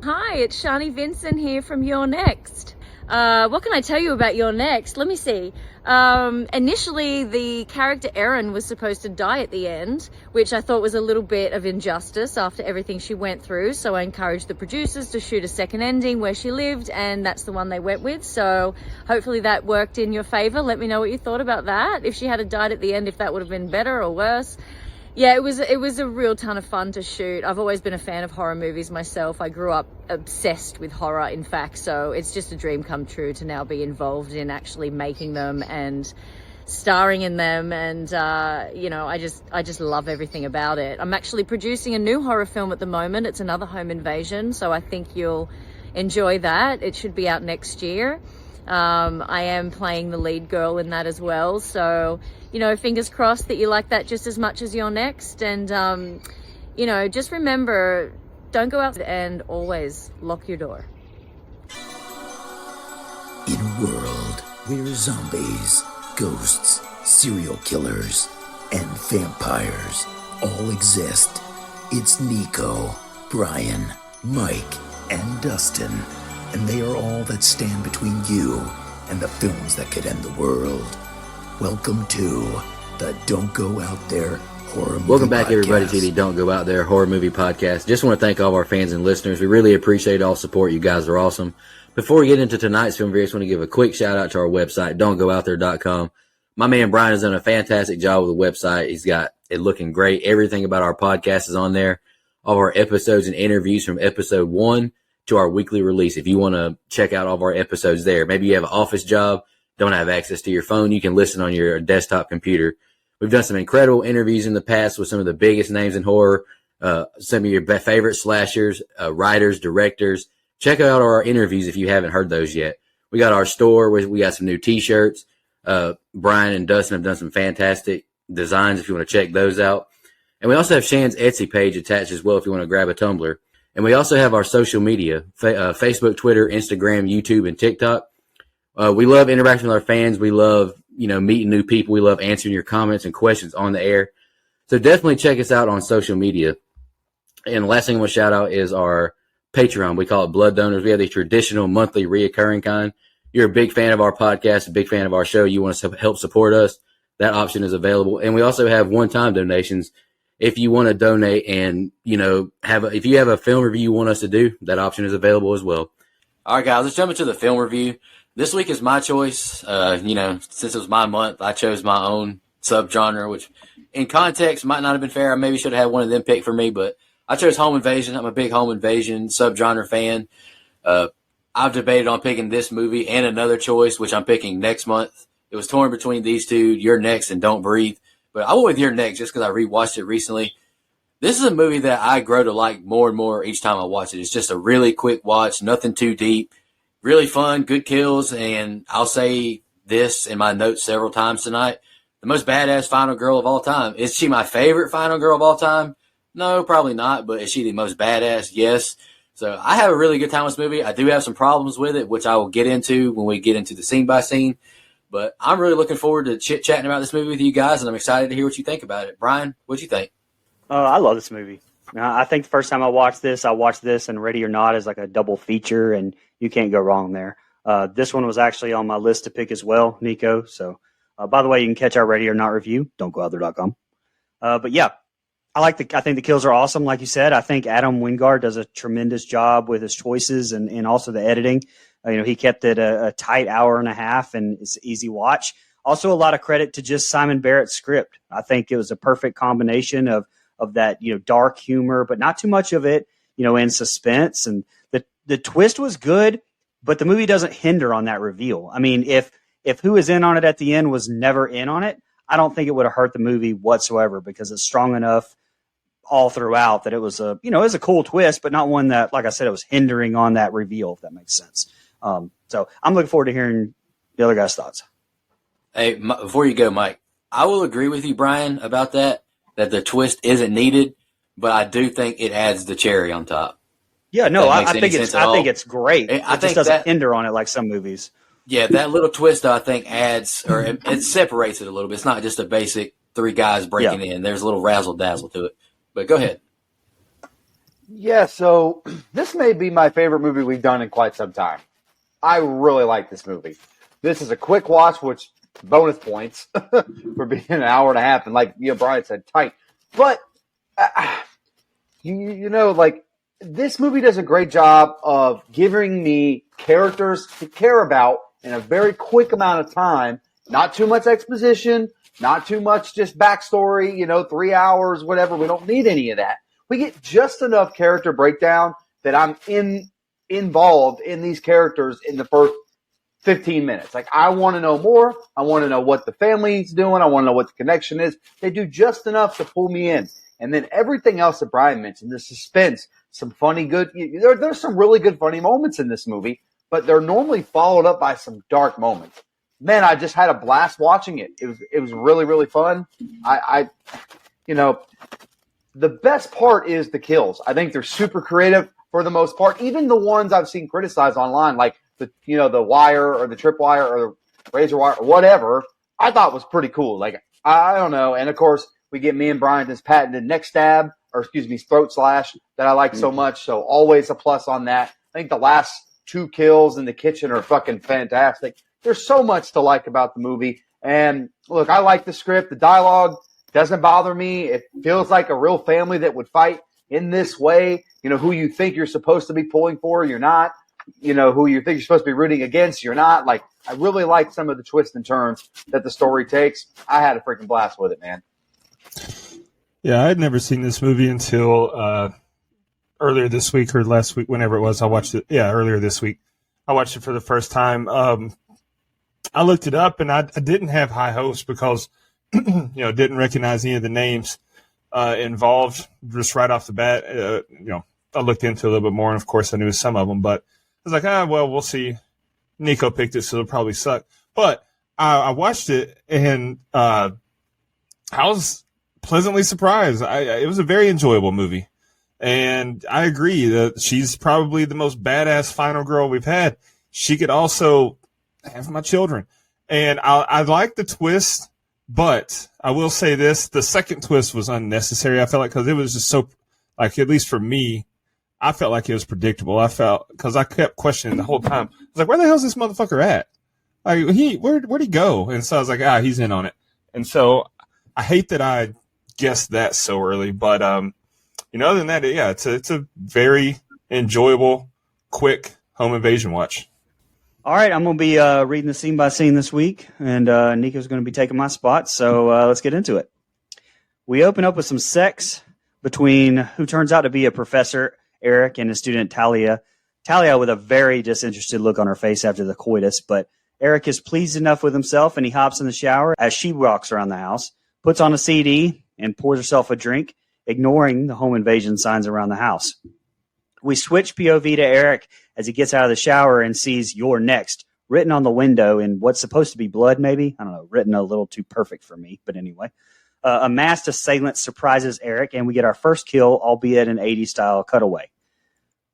Hi, it's Shani Vincent here from You're Next. What can I tell you about You're Next? Let me see. Initially, the character Erin was supposed to die at the end, which I thought was a little bit of injustice after everything she went through. So I encouraged the producers to shoot a second ending where she lived, and that's the one they went with. So hopefully that worked in your favor. Let me know what you thought about that. If she had died at the end, if that would have been better or worse. Yeah, it was a real ton of fun to shoot. I've always been a fan of horror movies myself. I grew up obsessed with horror, in fact, so it's just a dream come true to now be involved in actually making them and starring in them. And I just love everything about it. I'm actually producing a new horror film at the moment. It's another home invasion, so I think you'll enjoy that. It should be out next year. I am playing the lead girl in that as well, so fingers crossed that you like that just as much as You're Next. And just remember, don't go out and always lock your door. In a world where zombies, ghosts, serial killers, and vampires all exist, it's Nico, Brian, Mike, and Dustin, and they are all that stand between you and the films that could end the world. Welcome to the Don't Go Out There Horror Movie Welcome back, Podcast. everybody, to the Don't Go Out There Horror Movie Podcast. Just want to thank all of our fans and listeners. We really appreciate all support. You guys are awesome. Before we get into tonight's film review, I just want to give a quick shout out to our website, don'tgoouthere.com. My man Brian has done a fantastic job with the website. He's got it looking great. Everything about our podcast is on there. All of our episodes and interviews from episode 1 to our weekly release. If you want to check out all of our episodes there, maybe you have an office job, don't have access to your phone, you can listen on your desktop computer. We've done some incredible interviews in the past with some of the biggest names in horror, some of your favorite slashers, writers, directors. Check out our interviews if you haven't heard those yet. We got our store where we got some new t-shirts. Brian and Dustin have done some fantastic designs if you want to check those out. And we also have Shan's Etsy page attached as well if you want to grab a tumbler. And we also have our social media, Facebook, Twitter, Instagram, YouTube, and TikTok. We love interacting with our fans. We love, meeting new people. We love answering your comments and questions on the air. So definitely check us out on social media. And the last thing I want to shout out is our Patreon. We call it Blood Donors. We have the traditional monthly reoccurring kind. You're a big fan of our podcast, a big fan of our show. You want to help support us. That option is available. And we also have one-time donations. If you want to donate and, if you have a film review you want us to do, that option is available as well. All right, guys, let's jump into the film review. This week is my choice. Since it was my month, I chose my own subgenre, which in context might not have been fair. I maybe should have had one of them pick for me, but I chose home invasion. I'm a big home invasion subgenre fan. I've debated on picking this movie and another choice, which I'm picking next month. It was torn between these two, You're Next and Don't Breathe. But I went with You're Next just because I rewatched it recently. This is a movie that I grow to like more and more each time I watch it. It's just a really quick watch, nothing too deep. Really fun, good kills, and I'll say this in my notes several times tonight. The most badass final girl of all time. Is she my favorite final girl of all time? No, probably not, but is she the most badass? Yes. So I have a really good time with this movie. I do have some problems with it, which I will get into when we get into the scene by scene. But I'm really looking forward to chit-chatting about this movie with you guys, and I'm excited to hear what you think about it. Brian, what'd you think? I love this movie. I think the first time I watched this and Ready or Not is like a double feature, and you can't go wrong there. This one was actually on my list to pick as well, Nico. So, by the way, you can catch our Ready or Not review, don'tgoouthere.com. But yeah, I think the kills are awesome. Like you said, I think Adam Wingard does a tremendous job with his choices and also the editing. He kept it a tight hour and a half, and it's an easy watch. Also, a lot of credit to just Simon Barrett's script. I think it was a perfect combination of that, dark humor, but not too much of it, in suspense. And the twist was good, but the movie doesn't hinder on that reveal. I mean, if who was in on it at the end was never in on it, I don't think it would have hurt the movie whatsoever, because it's strong enough all throughout that it was it was a cool twist, but not one that, like I said, it was hindering on that reveal, if that makes sense. So I'm looking forward to hearing the other guys' thoughts. Hey, before you go, Mike, I will agree with you, Brian, about that the twist isn't needed, but I do think it adds the cherry on top. Yeah, no, I think it's great. It just doesn't hinder on it like some movies. Yeah, that little twist, I think, adds, or it separates it a little bit. It's not just a basic three guys breaking in. There's a little razzle-dazzle to it. But go ahead. Yeah, so this may be my favorite movie we've done in quite some time. I really like this movie. This is a quick watch, which bonus points for being an hour and a half, and like Brian said, tight. But like this movie does a great job of giving me characters to care about in a very quick amount of time. Not too much exposition, not too much just backstory. 3 hours, whatever. We don't need any of that. We get just enough character breakdown that I'm involved in these characters in the first 15 minutes. Like, I want to know more. I want to know what the family's doing. I want to know what the connection is. They do just enough to pull me in. And then everything else that Brian mentioned, the suspense, some funny there's some really good funny moments in this movie, but they're normally followed up by some dark moments. Man, I just had a blast watching it. It was really, really fun. The best part is the kills. I think they're super creative for the most part. Even the ones I've seen criticized online, like the wire or the tripwire or the razor wire or whatever, I thought was pretty cool. Like, I don't know. And of course, we get me and Brian this patented neck stab, throat slash that I like so much. So always a plus on that. I think the last 2 kills in the kitchen are fucking fantastic. There's so much to like about the movie. And look, I like the script. The dialogue doesn't bother me. It feels like a real family that would fight in this way. Who you think you're supposed to be pulling for, you're not. Who you think you're supposed to be rooting against, you're not. Like, I really like some of the twists and turns that the story takes. I had a freaking blast with it, man. Yeah, I had never seen this movie until earlier this week or last week, whenever it was. I watched it. Yeah, earlier this week. I watched it for the first time. I looked it up, and I didn't have high hopes because didn't recognize any of the names involved just right off the bat. I looked into it a little bit more, and of course I knew some of them, but I was like, well, we'll see. Nico picked it, so it'll probably suck. But I watched it, and I was pleasantly surprised. It was a very enjoyable movie, and I agree that she's probably the most badass final girl we've had. She could also have my children, and I like the twist. But I will say this, the second twist was unnecessary. I felt like, because it was just so, like, at least for me, I felt like it was predictable. Because I kept questioning the whole time. I was like, where the hell's this motherfucker at? Like, where'd he go? And so I was like, he's in on it. And so I hate that I guessed that so early. But, other than that, yeah, it's a very enjoyable, quick home invasion watch. All right, I'm going to be reading the scene by scene this week, and Nico's going to be taking my spot, so let's get into it. We open up with some sex between who turns out to be a professor, Eric, and his student, Talia. Talia with a very disinterested look on her face after the coitus, but Eric is pleased enough with himself, and he hops in the shower as she walks around the house, puts on a CD, and pours herself a drink, ignoring the home invasion signs around the house. We switch POV to Eric as he gets out of the shower and sees "You're next" written on the window in what's supposed to be blood, maybe. I don't know, written a little too perfect for me, but anyway. A masked assailant surprises Eric, and we get our first kill, albeit an 80s-style cutaway.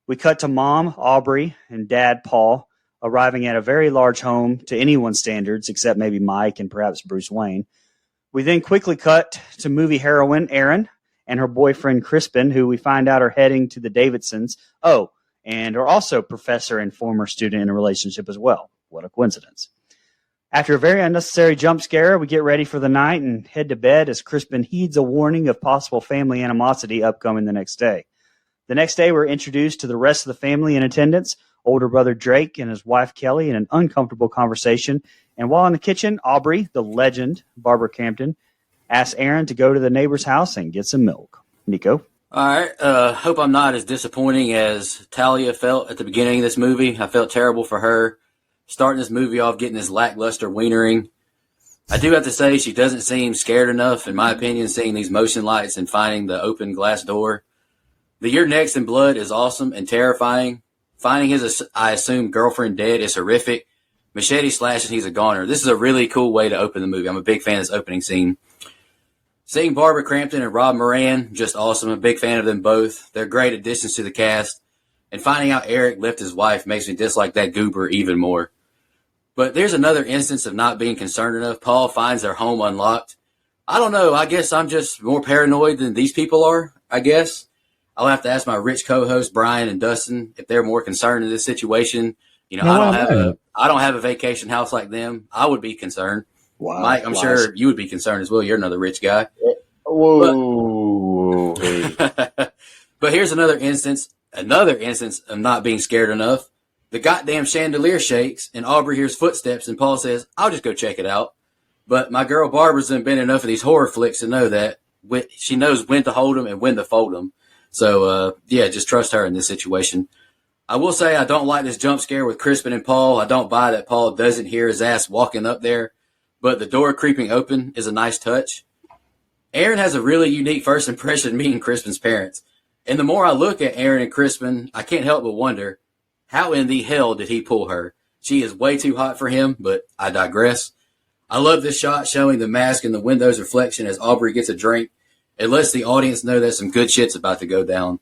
We cut to Mom, Aubrey, and Dad, Paul, arriving at a very large home to anyone's standards, except maybe Mike and perhaps Bruce Wayne. We then quickly cut to movie heroine Erin and her boyfriend Crispin, who we find out are heading to the Davidsons. Oh, and are also professor and former student in a relationship as well. What a coincidence. After a very unnecessary jump scare, we get ready for the night and head to bed as Crispin heeds a warning of possible family animosity upcoming the next day. The next day, we're introduced to the rest of the family in attendance, older brother Drake and his wife Kelly in an uncomfortable conversation. And while in the kitchen, Aubrey, the legend, Barbara Crampton, asks Erin to go to the neighbor's house and get some milk. Nico? All right. Hope I'm not as disappointing as Talia felt at the beginning of this movie. I felt terrible for her. Starting this movie off getting this lackluster wienering. I do have to say she doesn't seem scared enough, in my opinion, seeing these motion lights and finding the open glass door. The "You're Next" in blood is awesome and terrifying. Finding his, I assume, girlfriend dead is horrific. Machete slash and he's a goner. This is a really cool way to open the movie. I'm a big fan of this opening scene. Seeing Barbara Crampton and Rob Moran, just awesome. I'm a big fan of them both. They're great additions to the cast. And finding out Eric left his wife makes me dislike that goober even more. But there's another instance of not being concerned enough. Paul finds their home unlocked. I don't know. I guess I'm just more paranoid than these people are, I guess. I'll have to ask my rich co-host Brian and Dustin if they're more concerned in this situation. You know, No, I don't have a vacation house like them. I would be concerned. Wow. Mike, I'm sure you would be concerned as well. You're another rich guy. Whoa. Hey. But here's another instance of not being scared enough. The goddamn chandelier shakes, and Aubrey hears footsteps, and Paul says, I'll just go check it out. But my girl Barbara's been in enough of these horror flicks to know that she knows when to hold them and when to fold them. So, yeah, just trust her in this situation. I will say I don't like this jump scare with Crispin and Paul. I don't buy that Paul doesn't hear his ass walking up there, but the door creeping open is a nice touch. Aaron has a really unique first impression meeting Crispin's parents. And the more I look at Aaron and Crispin, I can't help but wonder, how in the hell did he pull her? She is way too hot for him, but I digress. I love this shot showing the mask in the window's reflection as Aubrey gets a drink. It lets the audience know that some good shit's about to go down.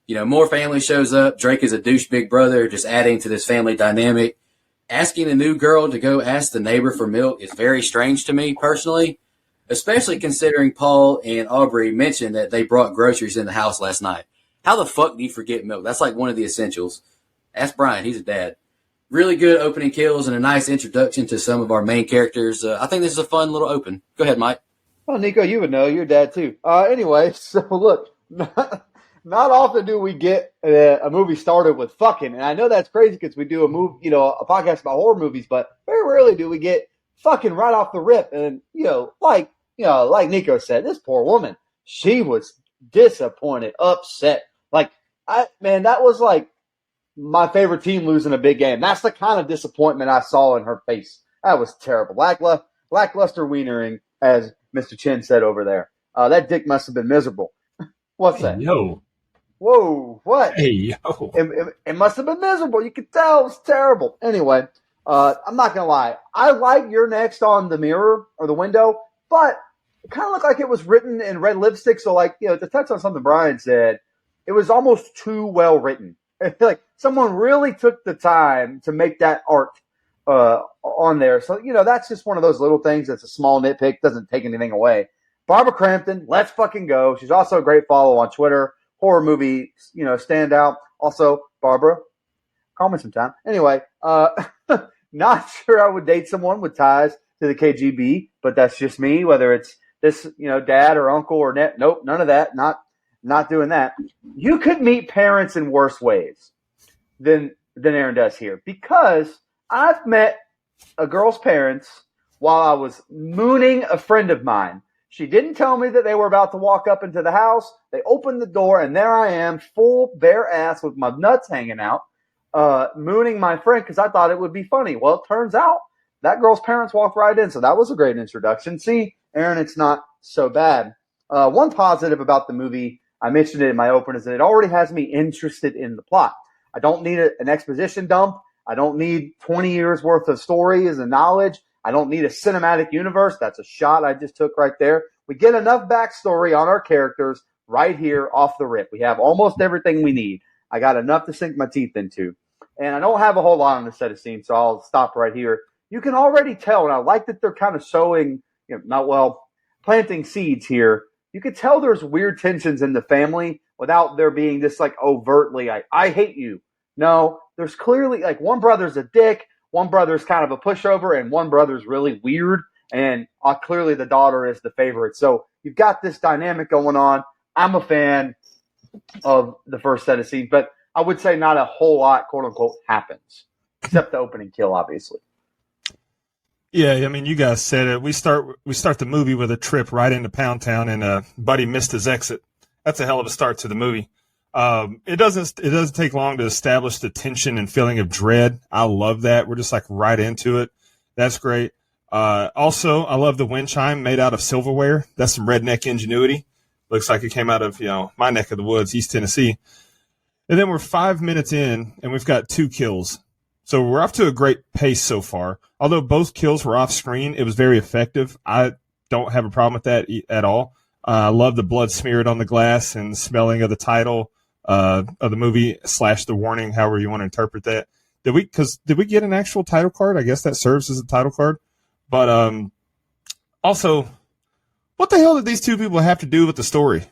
You know, more family shows up. Drake is a douche big brother, just adding to this family dynamic. Asking a new girl to go ask the neighbor for milk is very strange to me personally, especially considering Paul and Aubrey mentioned that they brought groceries in the house last night. How the fuck do you forget milk? That's like one of the essentials. Ask Brian. He's a dad. Really good opening kills and a nice introduction to some of our main characters. I think this is a fun little open. Go ahead, Mike. Well, Nico, you would know. You're dad, too. Anyway, so look, not often do we get a movie started with fucking. And I know that's crazy because we do a podcast about horror movies, but very rarely do we get fucking right off the rip. And, like Nico said, this poor woman, she was disappointed, upset. That was like my favorite team losing a big game. That's the kind of disappointment I saw in her face. That was terrible. Lackluster wienering, as Mr. Chin said over there. That dick must have been miserable. What's that? Yo. Whoa, what? Hey, yo. It must have been miserable. You could tell it was terrible. Anyway, I'm not going to lie. I like You're Next on the mirror or the window, but it kind of looked like it was written in red lipstick. So, to touch on something Brian said, it was almost too well written. I feel like someone really took the time to make that art on there. So, that's just one of those little things that's a small nitpick, doesn't take anything away. Barbara Crampton, let's fucking go. She's also a great follow on Twitter. Horror movie, standout. Also, Barbara, call me sometime. Anyway, not sure I would date someone with ties to the KGB, but that's just me, whether it's this, dad or uncle or net. Nope, none of that. Not doing that. You could meet parents in worse ways than Aaron does here, because I've met a girl's parents while I was mooning a friend of mine. She didn't tell me that they were about to walk up into the house. They opened the door, and there I am, full bare ass with my nuts hanging out, mooning my friend because I thought it would be funny. Well, it turns out that girl's parents walked right in, so that was a great introduction. See, Aaron, it's not so bad. One positive about the movie, I mentioned it in my open, is that it already has me interested in the plot. I don't need an exposition dump. I don't need 20 years worth of stories and knowledge. I don't need a cinematic universe. That's a shot I just took right there. We get enough backstory on our characters right here off the rip. We have almost everything we need. I got enough to sink my teeth into. And I don't have a whole lot on the set of scenes, so I'll stop right here. You can already tell, and I like that they're kind of showing, planting seeds here. You could tell there's weird tensions in the family without there being this overtly, I hate you. No, there's clearly one brother's a dick, one brother's kind of a pushover, and one brother's really weird. And clearly the daughter is the favorite. So you've got this dynamic going on. I'm a fan of the first set of scenes, but I would say not a whole lot, quote unquote, happens, except the opening kill, obviously. Yeah, I mean, you guys said it. We start the movie with a trip right into Pound Town, and Buddy missed his exit. That's a hell of a start to the movie. It doesn't take long to establish the tension and feeling of dread. I love that. We're just right into it. That's great. Also, I love the wind chime made out of silverware. That's some redneck ingenuity. Looks like it came out of my neck of the woods, East Tennessee. And then we're 5 minutes in, and we've got 2 kills. So we're off to a great pace so far. Although both kills were off screen, it was very effective. I don't have a problem with that at all. I love the blood smeared on the glass and smelling of the title of the movie / the warning, however you want to interpret that. Did we get an actual title card? I guess that serves as a title card. But also, what the hell did these 2 people have to do with the story?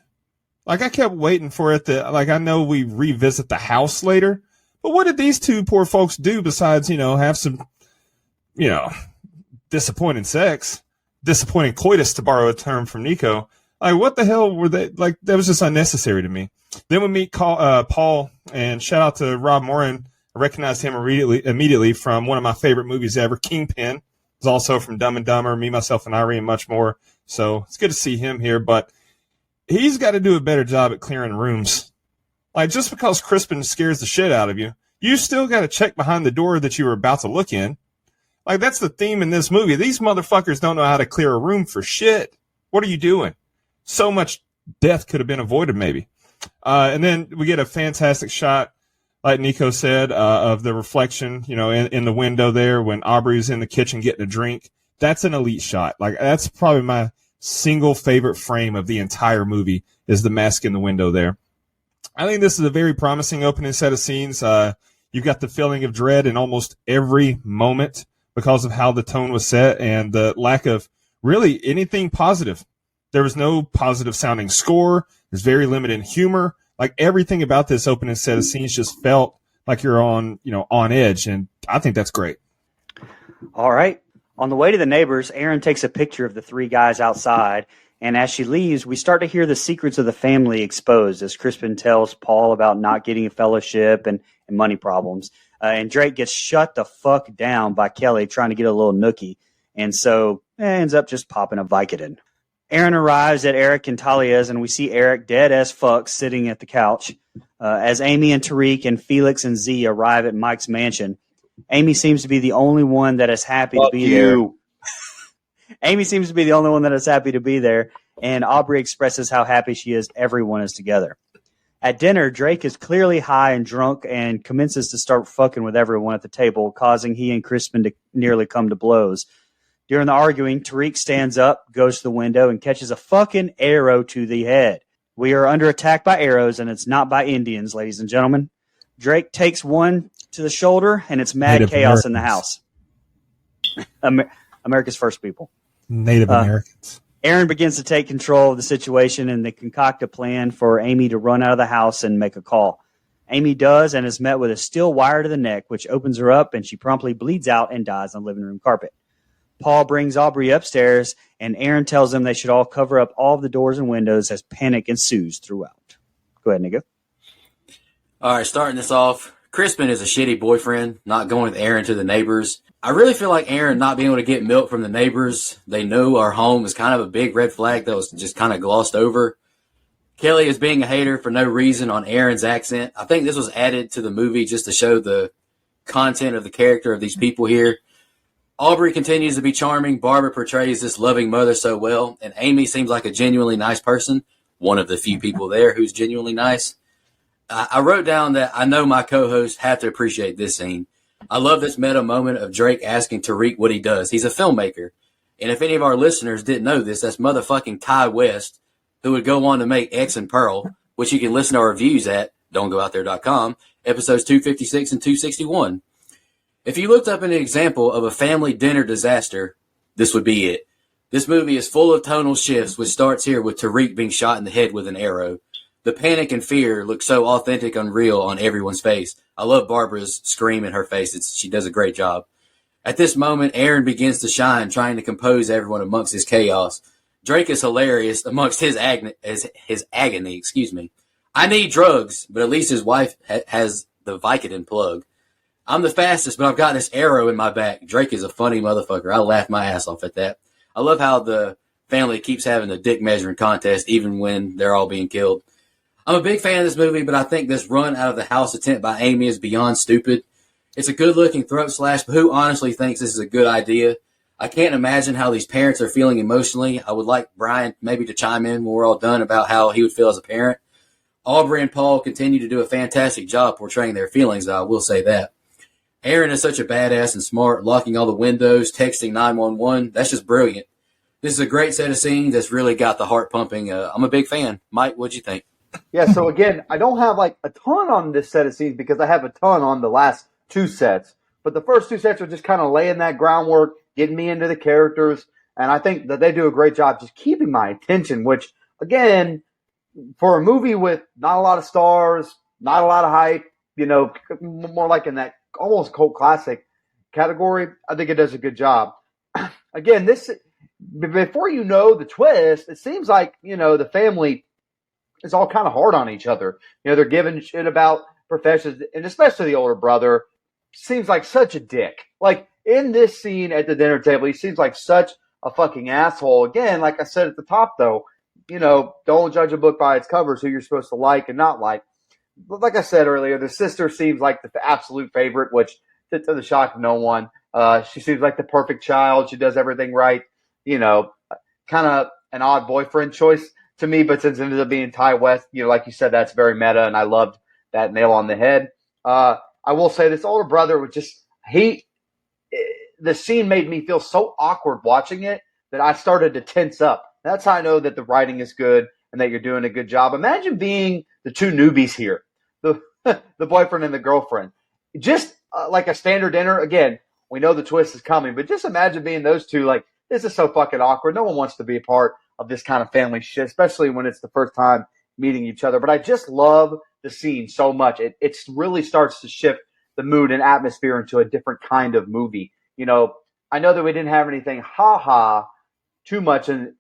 Like, I kept waiting for it to, like, I know we revisit the house later, but what did these two poor folks do besides, have some, disappointing sex, disappointing coitus, to borrow a term from Nico? Like, what the hell were they? Like, that was just unnecessary to me. Then we meet Paul, and shout out to Rob Morin. I recognized him immediately from one of my favorite movies ever, Kingpin. He's also from Dumb and Dumber, Me, Myself, and Irene, and much more. So it's good to see him here, but he's got to do a better job at clearing rooms. Like, just because Crispin scares the shit out of you, you still got to check behind the door that you were about to look in. Like, that's the theme in this movie. These motherfuckers don't know how to clear a room for shit. What are you doing? So much death could have been avoided, maybe. And then we get a fantastic shot, like Nico said, of the reflection, in the window there when Aubrey's in the kitchen getting a drink. That's an elite shot. Like, that's probably my single favorite frame of the entire movie is the mask in the window there. I think this is a very promising opening set of scenes. You've got the feeling of dread in almost every moment because of how the tone was set and the lack of really anything positive. There was no positive sounding score. There's very limited humor. Like, everything about this opening set of scenes just felt like you're on edge. And I think that's great. All right. On the way to the neighbors, Erin takes a picture of the three guys outside, and as she leaves, we start to hear the secrets of the family exposed as Crispin tells Paul about not getting a fellowship and money problems. And Drake gets shut the fuck down by Kelly trying to get a little nookie, and so ends up just popping a Vicodin. Erin arrives at Eric and Talia's, and we see Eric dead as fuck sitting at the couch. As Amy and Tariq and Felix and Z arrive at Mike's mansion, Amy seems to be the only one that is happy to be there. Amy seems to be the only one that is happy to be there, and Aubrey expresses how happy she is everyone is together. At dinner, Drake is clearly high and drunk and commences to start fucking with everyone at the table, causing he and Crispin to nearly come to blows. During the arguing, Tariq stands up, goes to the window, and catches a fucking arrow to the head. We are under attack by arrows, and it's not by Indians, ladies and gentlemen. Drake takes one to the shoulder, and it's mad Native chaos Americans. in the house. America's first people. Native Americans. Erin begins to take control of the situation, and they concoct a plan for Amy to run out of the house and make a call. Amy does, and is met with a steel wire to the neck, which opens her up, and she promptly bleeds out and dies on the living room carpet. Paul brings Aubrey upstairs, and Erin tells them they should all cover up all of the doors and windows as panic ensues throughout. Go ahead, Nico. All right, starting this off, Crispin is a shitty boyfriend, not going with Erin to the neighbors. I really feel like Erin not being able to get milk from the neighbors they know our home is kind of a big red flag that was just kind of glossed over. Kelly is being a hater for no reason on Erin's accent. I think this was added to the movie just to show the content of the character of these people here. Aubrey continues to be charming. Barbara portrays this loving mother so well, and Amy seems like a genuinely nice person, one of the few people there who's genuinely nice. I wrote down that I know my co-hosts have to appreciate this scene. I love this meta moment of Drake asking Tariq what he does. He's a filmmaker. And if any of our listeners didn't know this, that's motherfucking Ty West, who would go on to make X and Pearl, which you can listen to our reviews at don'tgooutthere.com, episodes 256 and 261. If you looked up an example of a family dinner disaster, this would be it. This movie is full of tonal shifts, which starts here with Tariq being shot in the head with an arrow. The panic and fear look so authentic and real on everyone's face. I love Barbara's scream in her face. She does a great job. At this moment, Erin begins to shine, trying to compose everyone amongst his chaos. Drake is hilarious amongst his agony. I need drugs, but at least his wife has the Vicodin plug. I'm the fastest, but I've got this arrow in my back. Drake is a funny motherfucker. I laugh my ass off at that. I love how the family keeps having the dick measuring contest even when they're all being killed. I'm a big fan of this movie, but I think this run out of the house attempt by Amy is beyond stupid. It's a good-looking throat slash, but who honestly thinks this is a good idea? I can't imagine how these parents are feeling emotionally. I would like Brian maybe to chime in when we're all done about how he would feel as a parent. Aubrey and Paul continue to do a fantastic job portraying their feelings, though, I will say that. Erin is such a badass and smart, locking all the windows, texting 911. That's just brilliant. This is a great set of scenes that's really got the heart pumping. I'm a big fan. Mike, what'd you think? Yeah, so again, I don't have like a ton on this set of scenes because I have a ton on the last two sets. But the first two sets are just kind of laying that groundwork, getting me into the characters. And I think that they do a great job just keeping my attention, which, again, for a movie with not a lot of stars, not a lot of hype, more like in that almost cult classic category, I think it does a good job. Again, before you know the twist, it seems like, the family is all kind of hard on each other. They're giving shit about professions, and especially the older brother seems like such a dick. Like in this scene at the dinner table, he seems like such a fucking asshole. Again, like I said at the top, though, don't judge a book by its covers, who you're supposed to like and not like. But like I said earlier, the sister seems like the absolute favorite, which to the shock of no one. She seems like the perfect child. She does everything right. Kind of an odd boyfriend choice to me, but since it ended up being Ty West, like you said, that's very meta, and I loved that nail on the head. I will say this older brother was just, the scene made me feel so awkward watching it that I started to tense up. That's how I know that the writing is good and that you're doing a good job. Imagine being the two newbies here, the boyfriend and the girlfriend. Just like a standard dinner. Again, we know the twist is coming, but just imagine being those two. Like, this is so fucking awkward. No one wants to be a part of this kind of family shit, especially when it's the first time meeting each other. But I just love the scene so much. It really starts to shift the mood and atmosphere into a different kind of movie. I know that we didn't have anything too much in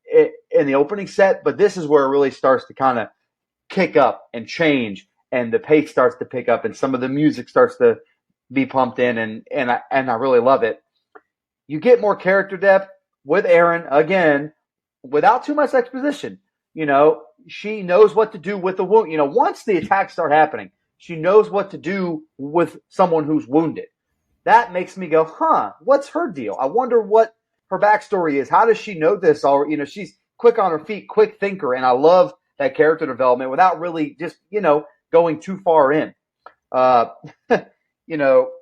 the opening set, but this is where it really starts to kind of kick up and change, and the pace starts to pick up, and some of the music starts to be pumped in, and I really love it. You get more character depth with Erin, again, without too much exposition. She knows what to do with the wound. Once the attacks start happening, she knows what to do with someone who's wounded. That makes me go, what's her deal? I wonder what her backstory is. How does she know this? Or, she's quick on her feet, quick thinker, and I love that character development without really just, going too far in.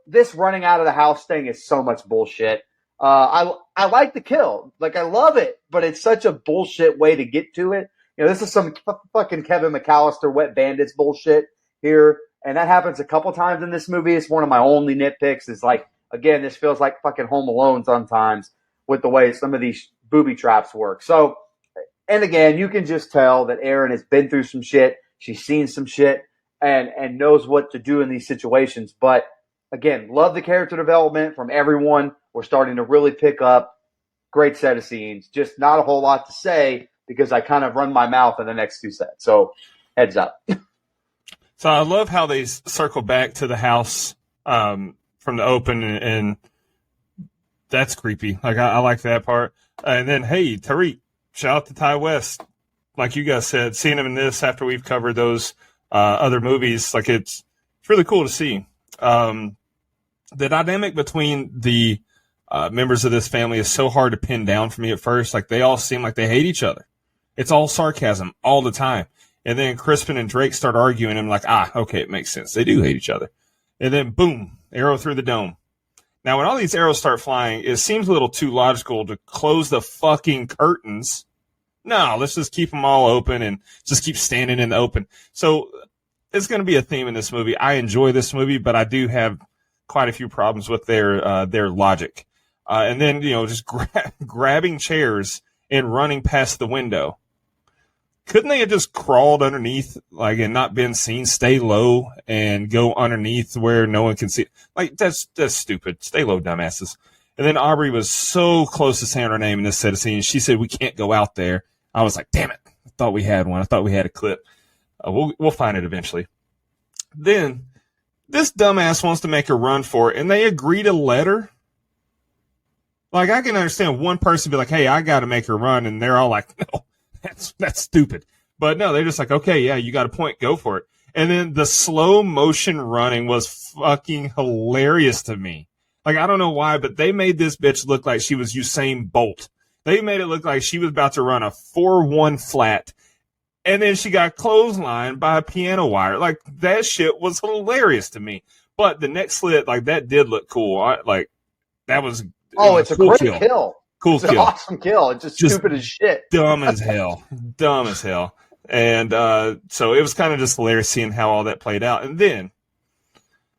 This running out of the house thing is so much bullshit. I like the kill. Like, I love it, but it's such a bullshit way to get to it. This is some fucking Kevin McAllister Wet Bandits bullshit here. And that happens a couple times in this movie. It's one of my only nitpicks. Is like, again, this feels like fucking Home Alone sometimes with the way some of these booby traps work. So, and again, you can just tell that Erin has been through some shit. She's seen some shit and knows what to do in these situations. But again, love the character development from everyone. We're starting to really pick up. Great set of scenes. Just not a whole lot to say because I kind of run my mouth in the next two sets. So heads up. So I love how they circle back to the house from the open, and that's creepy. Like, I like that part. And then, hey, Tariq, shout out to Ty West. Like you guys said, seeing him in this after we've covered those other movies, like it's really cool to see. The dynamic between the members of this family is so hard to pin down for me at first. Like, they all seem like they hate each other. It's all sarcasm all the time. And then Crispin and Drake start arguing, and I'm like, okay, it makes sense. They do hate each other. And then, boom, arrow through the dome. Now, when all these arrows start flying, it seems a little too logical to close the fucking curtains. No, let's just keep them all open and just keep standing in the open. So it's going to be a theme in this movie. I enjoy this movie, but I do have quite a few problems with their logic. And then, just grabbing chairs and running past the window. Couldn't they have just crawled underneath, like, and not been seen? Stay low and go underneath where no one can see. Like, that's stupid. Stay low, dumbasses. And then Aubrey was so close to saying her name in this set of scenes. She said, "We can't go out there." I was like, damn it. I thought we had one. I thought we had a clip. We'll find it eventually. Then this dumbass wants to make her run for it, and they agree to let her. Like, I can understand one person be like, "Hey, I got to make her run," and they're all like, "No. That's stupid." But no, they're just like, "Okay, yeah, you got a point, go for it." And then the slow motion running was fucking hilarious to me. Like, I don't know why, but they made this bitch look like she was Usain Bolt. They made it look like she was about to run a 4-1 flat. And then she got clotheslined by a piano wire. Like, that shit was hilarious to me. But the next slit, like, that did look cool. That was it's a cool great kill. Cool it's kill. An awesome kill. It's just stupid as shit. Dumb as hell. Dumb as hell. And so it was kind of just hilarious seeing how all that played out. And then,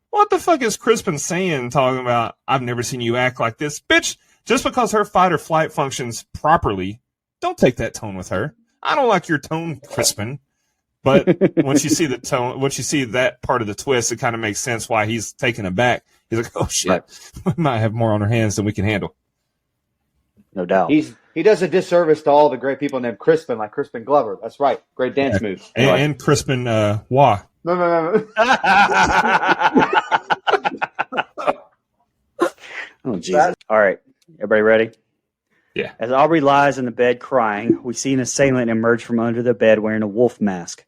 what the fuck is Crispin saying, talking about, "I've never seen you act like this"? Bitch, just because her fight or flight functions properly, don't take that tone with her. I don't like your tone, Crispin. But once you see the tone, once you see that part of the twist, it kind of makes sense why he's taken aback. He's like, "Oh shit, Right. we might have more on our hands than we can handle." No doubt. He does a disservice to all the great people named Crispin, like Crispin Glover. That's right. Great dance move. And Crispin Waugh. No. Oh, Jesus. All right. Everybody ready? Yeah. As Aubrey lies in the bed crying, we see an assailant emerge from under the bed wearing a wolf mask.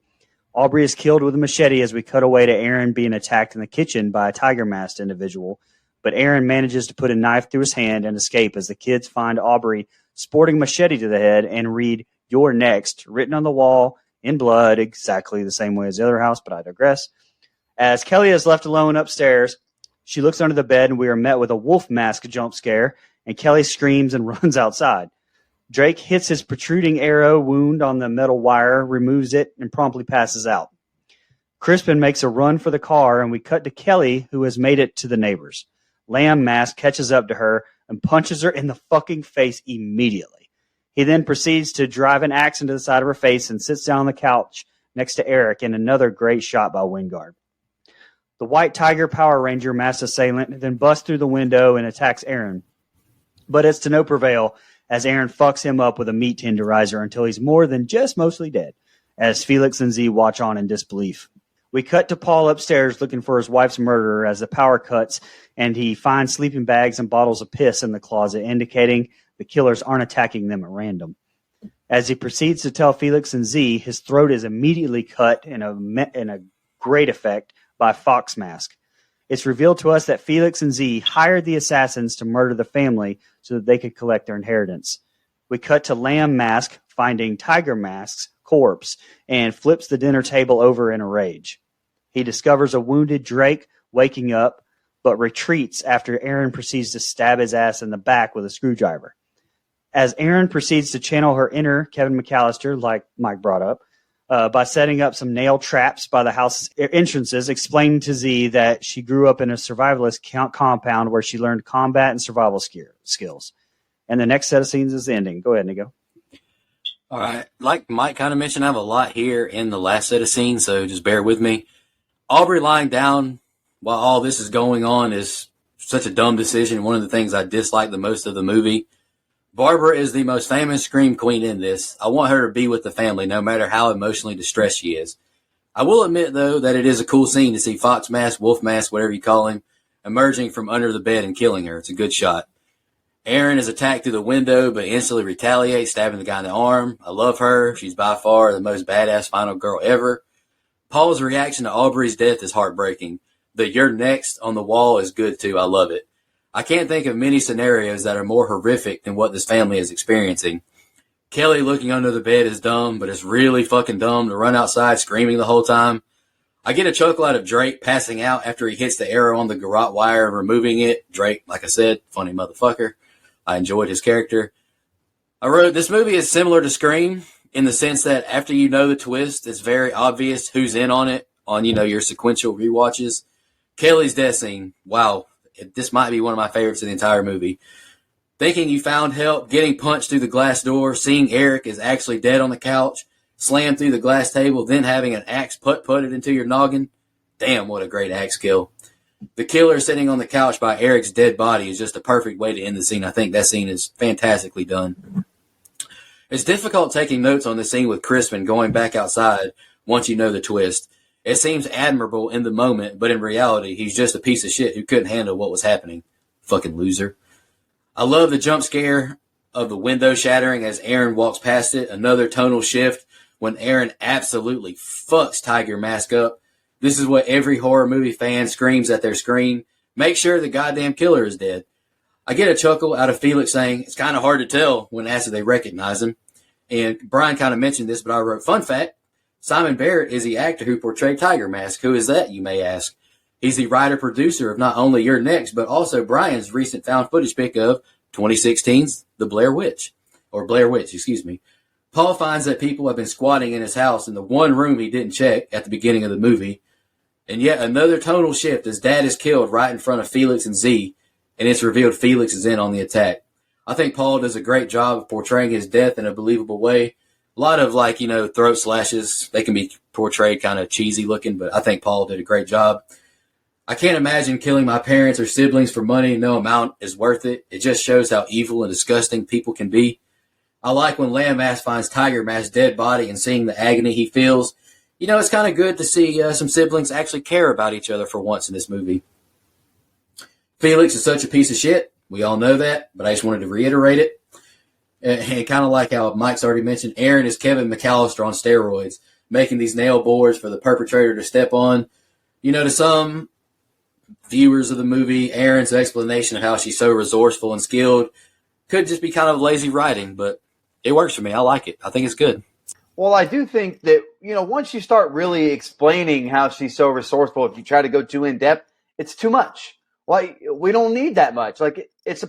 Aubrey is killed with a machete as we cut away to Aaron being attacked in the kitchen by a tiger masked individual. But Aaron manages to put a knife through his hand and escape as the kids find Aubrey sporting a machete to the head and read "You're next" written on the wall in blood, exactly the same way as the other house, but I digress. As Kelly is left alone upstairs, she looks under the bed and we are met with a wolf mask jump scare, and Kelly screams and runs outside. Drake hits his protruding arrow wound on the metal wire, removes it, and promptly passes out. Crispin makes a run for the car, and we cut to Kelly, who has made it to the neighbors. Lamb Mask catches up to her and punches her in the fucking face immediately. He then proceeds to drive an axe into the side of her face and sits down on the couch next to Eric in another great shot by Wingard. The White Tiger Power Ranger masked assailant then busts through the window and attacks Aaron. But it's to no prevail as Aaron fucks him up with a meat tenderizer until he's more than just mostly dead, as Felix and Z watch on in disbelief. We cut to Paul upstairs looking for his wife's murderer as the power cuts and he finds sleeping bags and bottles of piss in the closet, indicating the killers aren't attacking them at random. As he proceeds to tell Felix and Z, his throat is immediately cut in a great effect by Fox Mask. It's revealed to us that Felix and Z hired the assassins to murder the family so that they could collect their inheritance. We cut to Lamb Mask finding Tiger Mask's corpse and flips the dinner table over in a rage. He discovers a wounded Drake waking up, but retreats after Aaron proceeds to stab his ass in the back with a screwdriver. As Aaron proceeds to channel her inner Kevin McAllister, like Mike brought up, by setting up some nail traps by the house entrances, explaining to Z that she grew up in a survivalist compound where she learned combat and survival skills. And the next set of scenes is the ending. Go ahead, Nico. All right. Like Mike kind of mentioned, I have a lot here in the last set of scenes, so just bear with me. Aubrey lying down while all this is going on is such a dumb decision. One of the things I dislike the most of the movie. Barbara is the most famous scream queen in this. I want her to be with the family, no matter how emotionally distressed she is. I will admit, though, that it is a cool scene to see Fox Mask, Wolf Mask, whatever you call him, emerging from under the bed and killing her. It's a good shot. Aaron is attacked through the window, but instantly retaliates, stabbing the guy in the arm. I love her. She's by far the most badass final girl ever. Paul's reaction to Aubrey's death is heartbreaking. The "you're next" on the wall is good, too. I love it. I can't think of many scenarios that are more horrific than what this family is experiencing. Kelly looking under the bed is dumb, but it's really fucking dumb to run outside screaming the whole time. I get a chuckle out of Drake passing out after he hits the arrow on the garrote wire and removing it. Drake, like I said, funny motherfucker. I enjoyed his character. I wrote, this movie is similar to Scream in the sense that after you know the twist, it's very obvious who's in on it on, your sequential rewatches. Kelly's death scene, wow. This might be one of my favorites in the entire movie. Thinking you found help, getting punched through the glass door, seeing Eric is actually dead on the couch, slammed through the glass table, then having an axe putted into your noggin. Damn, what a great axe kill. The killer sitting on the couch by Eric's dead body is just a perfect way to end the scene. I think that scene is fantastically done. It's difficult taking notes on the scene with Crispin going back outside once you know the twist. It seems admirable in the moment, but in reality, he's just a piece of shit who couldn't handle what was happening. Fucking loser. I love the jump scare of the window shattering as Aaron walks past it. Another tonal shift when Aaron absolutely fucks Tiger Mask up. This is what every horror movie fan screams at their screen. Make sure the goddamn killer is dead. I get a chuckle out of Felix saying it's kind of hard to tell when asked if they recognize him. And Brian kind of mentioned this, but I wrote, fun fact, Simon Barrett is the actor who portrayed Tiger Mask. Who is that, you may ask? He's the writer-producer of not only You're Next, but also Brian's recent found footage pick of 2016's The Blair Witch. Or Blair Witch, excuse me. Paul finds that people have been squatting in his house in the one room he didn't check at the beginning of the movie. And yet another tonal shift as Dad is killed right in front of Felix and Z, and it's revealed Felix is in on the attack. I think Paul does a great job of portraying his death in a believable way. A lot of throat slashes. They can be portrayed kind of cheesy looking, but I think Paul did a great job. I can't imagine killing my parents or siblings for money. No amount is worth it. It just shows how evil and disgusting people can be. I like when Landmass finds Tiger Mask's dead body and seeing the agony he feels. It's kind of good to see some siblings actually care about each other for once in this movie. Felix is such a piece of shit. We all know that, but I just wanted to reiterate it. And kind of like how Mike's already mentioned, Aaron is Kevin McAllister on steroids, making these nail boards for the perpetrator to step on. To some viewers of the movie, Aaron's explanation of how she's so resourceful and skilled could just be kind of lazy writing, but it works for me. I like it. I think it's good. Well, I do think that, once you start really explaining how she's so resourceful, if you try to go too in depth, it's too much. Like, we don't need that much. Like, it's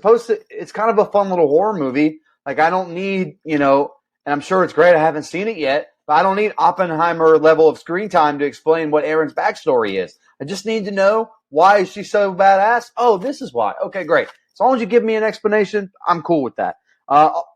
kind of a fun little horror movie. Like, I don't need, and I'm sure it's great. I haven't seen it yet, but I don't need Oppenheimer level of screen time to explain what Aaron's backstory is. I just need to know, why is she so badass? Oh, this is why. Okay, great. As long as you give me an explanation, I'm cool with that.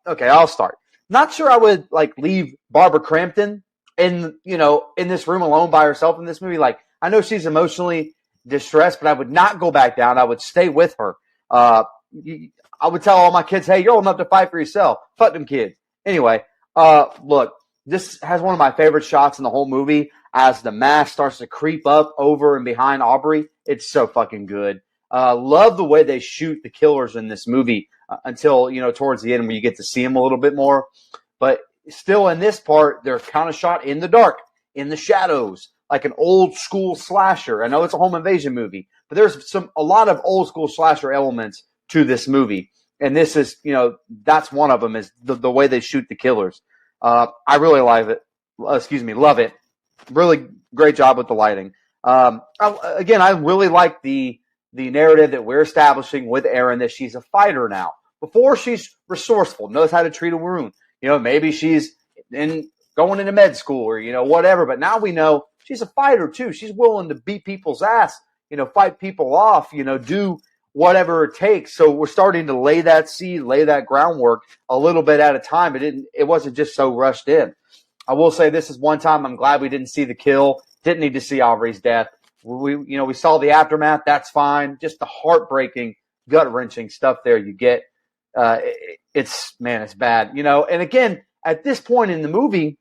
Okay, I'll start. Not sure I would leave Barbara Crampton in this room alone by herself in this movie. Like, I know she's emotionally distressed, but I would not go back down. I would stay with her. I would tell all my kids, hey, you're old enough to fight for yourself. Fuck them kids. Anyway, look, this has one of my favorite shots in the whole movie as the mask starts to creep up over and behind Aubrey. It's so fucking good. Love the way they shoot the killers in this movie until, towards the end when you get to see them a little bit more. But still in this part, they're kind of shot in the dark, in the shadows, like an old school slasher. I know it's a home invasion movie, but there's a lot of old school slasher elements to this movie. And this is, that's one of them is the way they shoot the killers. I really love it. Really great job with the lighting. I really like the narrative that we're establishing with Erin that she's a fighter now. Before, she's resourceful, knows how to treat a wound. Maybe she's going into med school or, whatever. But now we know she's a fighter too. She's willing to beat people's ass, fight people off, do whatever it takes. So we're starting to lay that seed, lay that groundwork a little bit at a time. It wasn't just so rushed in. I will say this is one time I'm glad we didn't see the kill. Didn't need to see Aubrey's death. We saw the aftermath. That's fine. Just the heartbreaking, gut-wrenching stuff there you get. It's bad. And again, at this point in the movie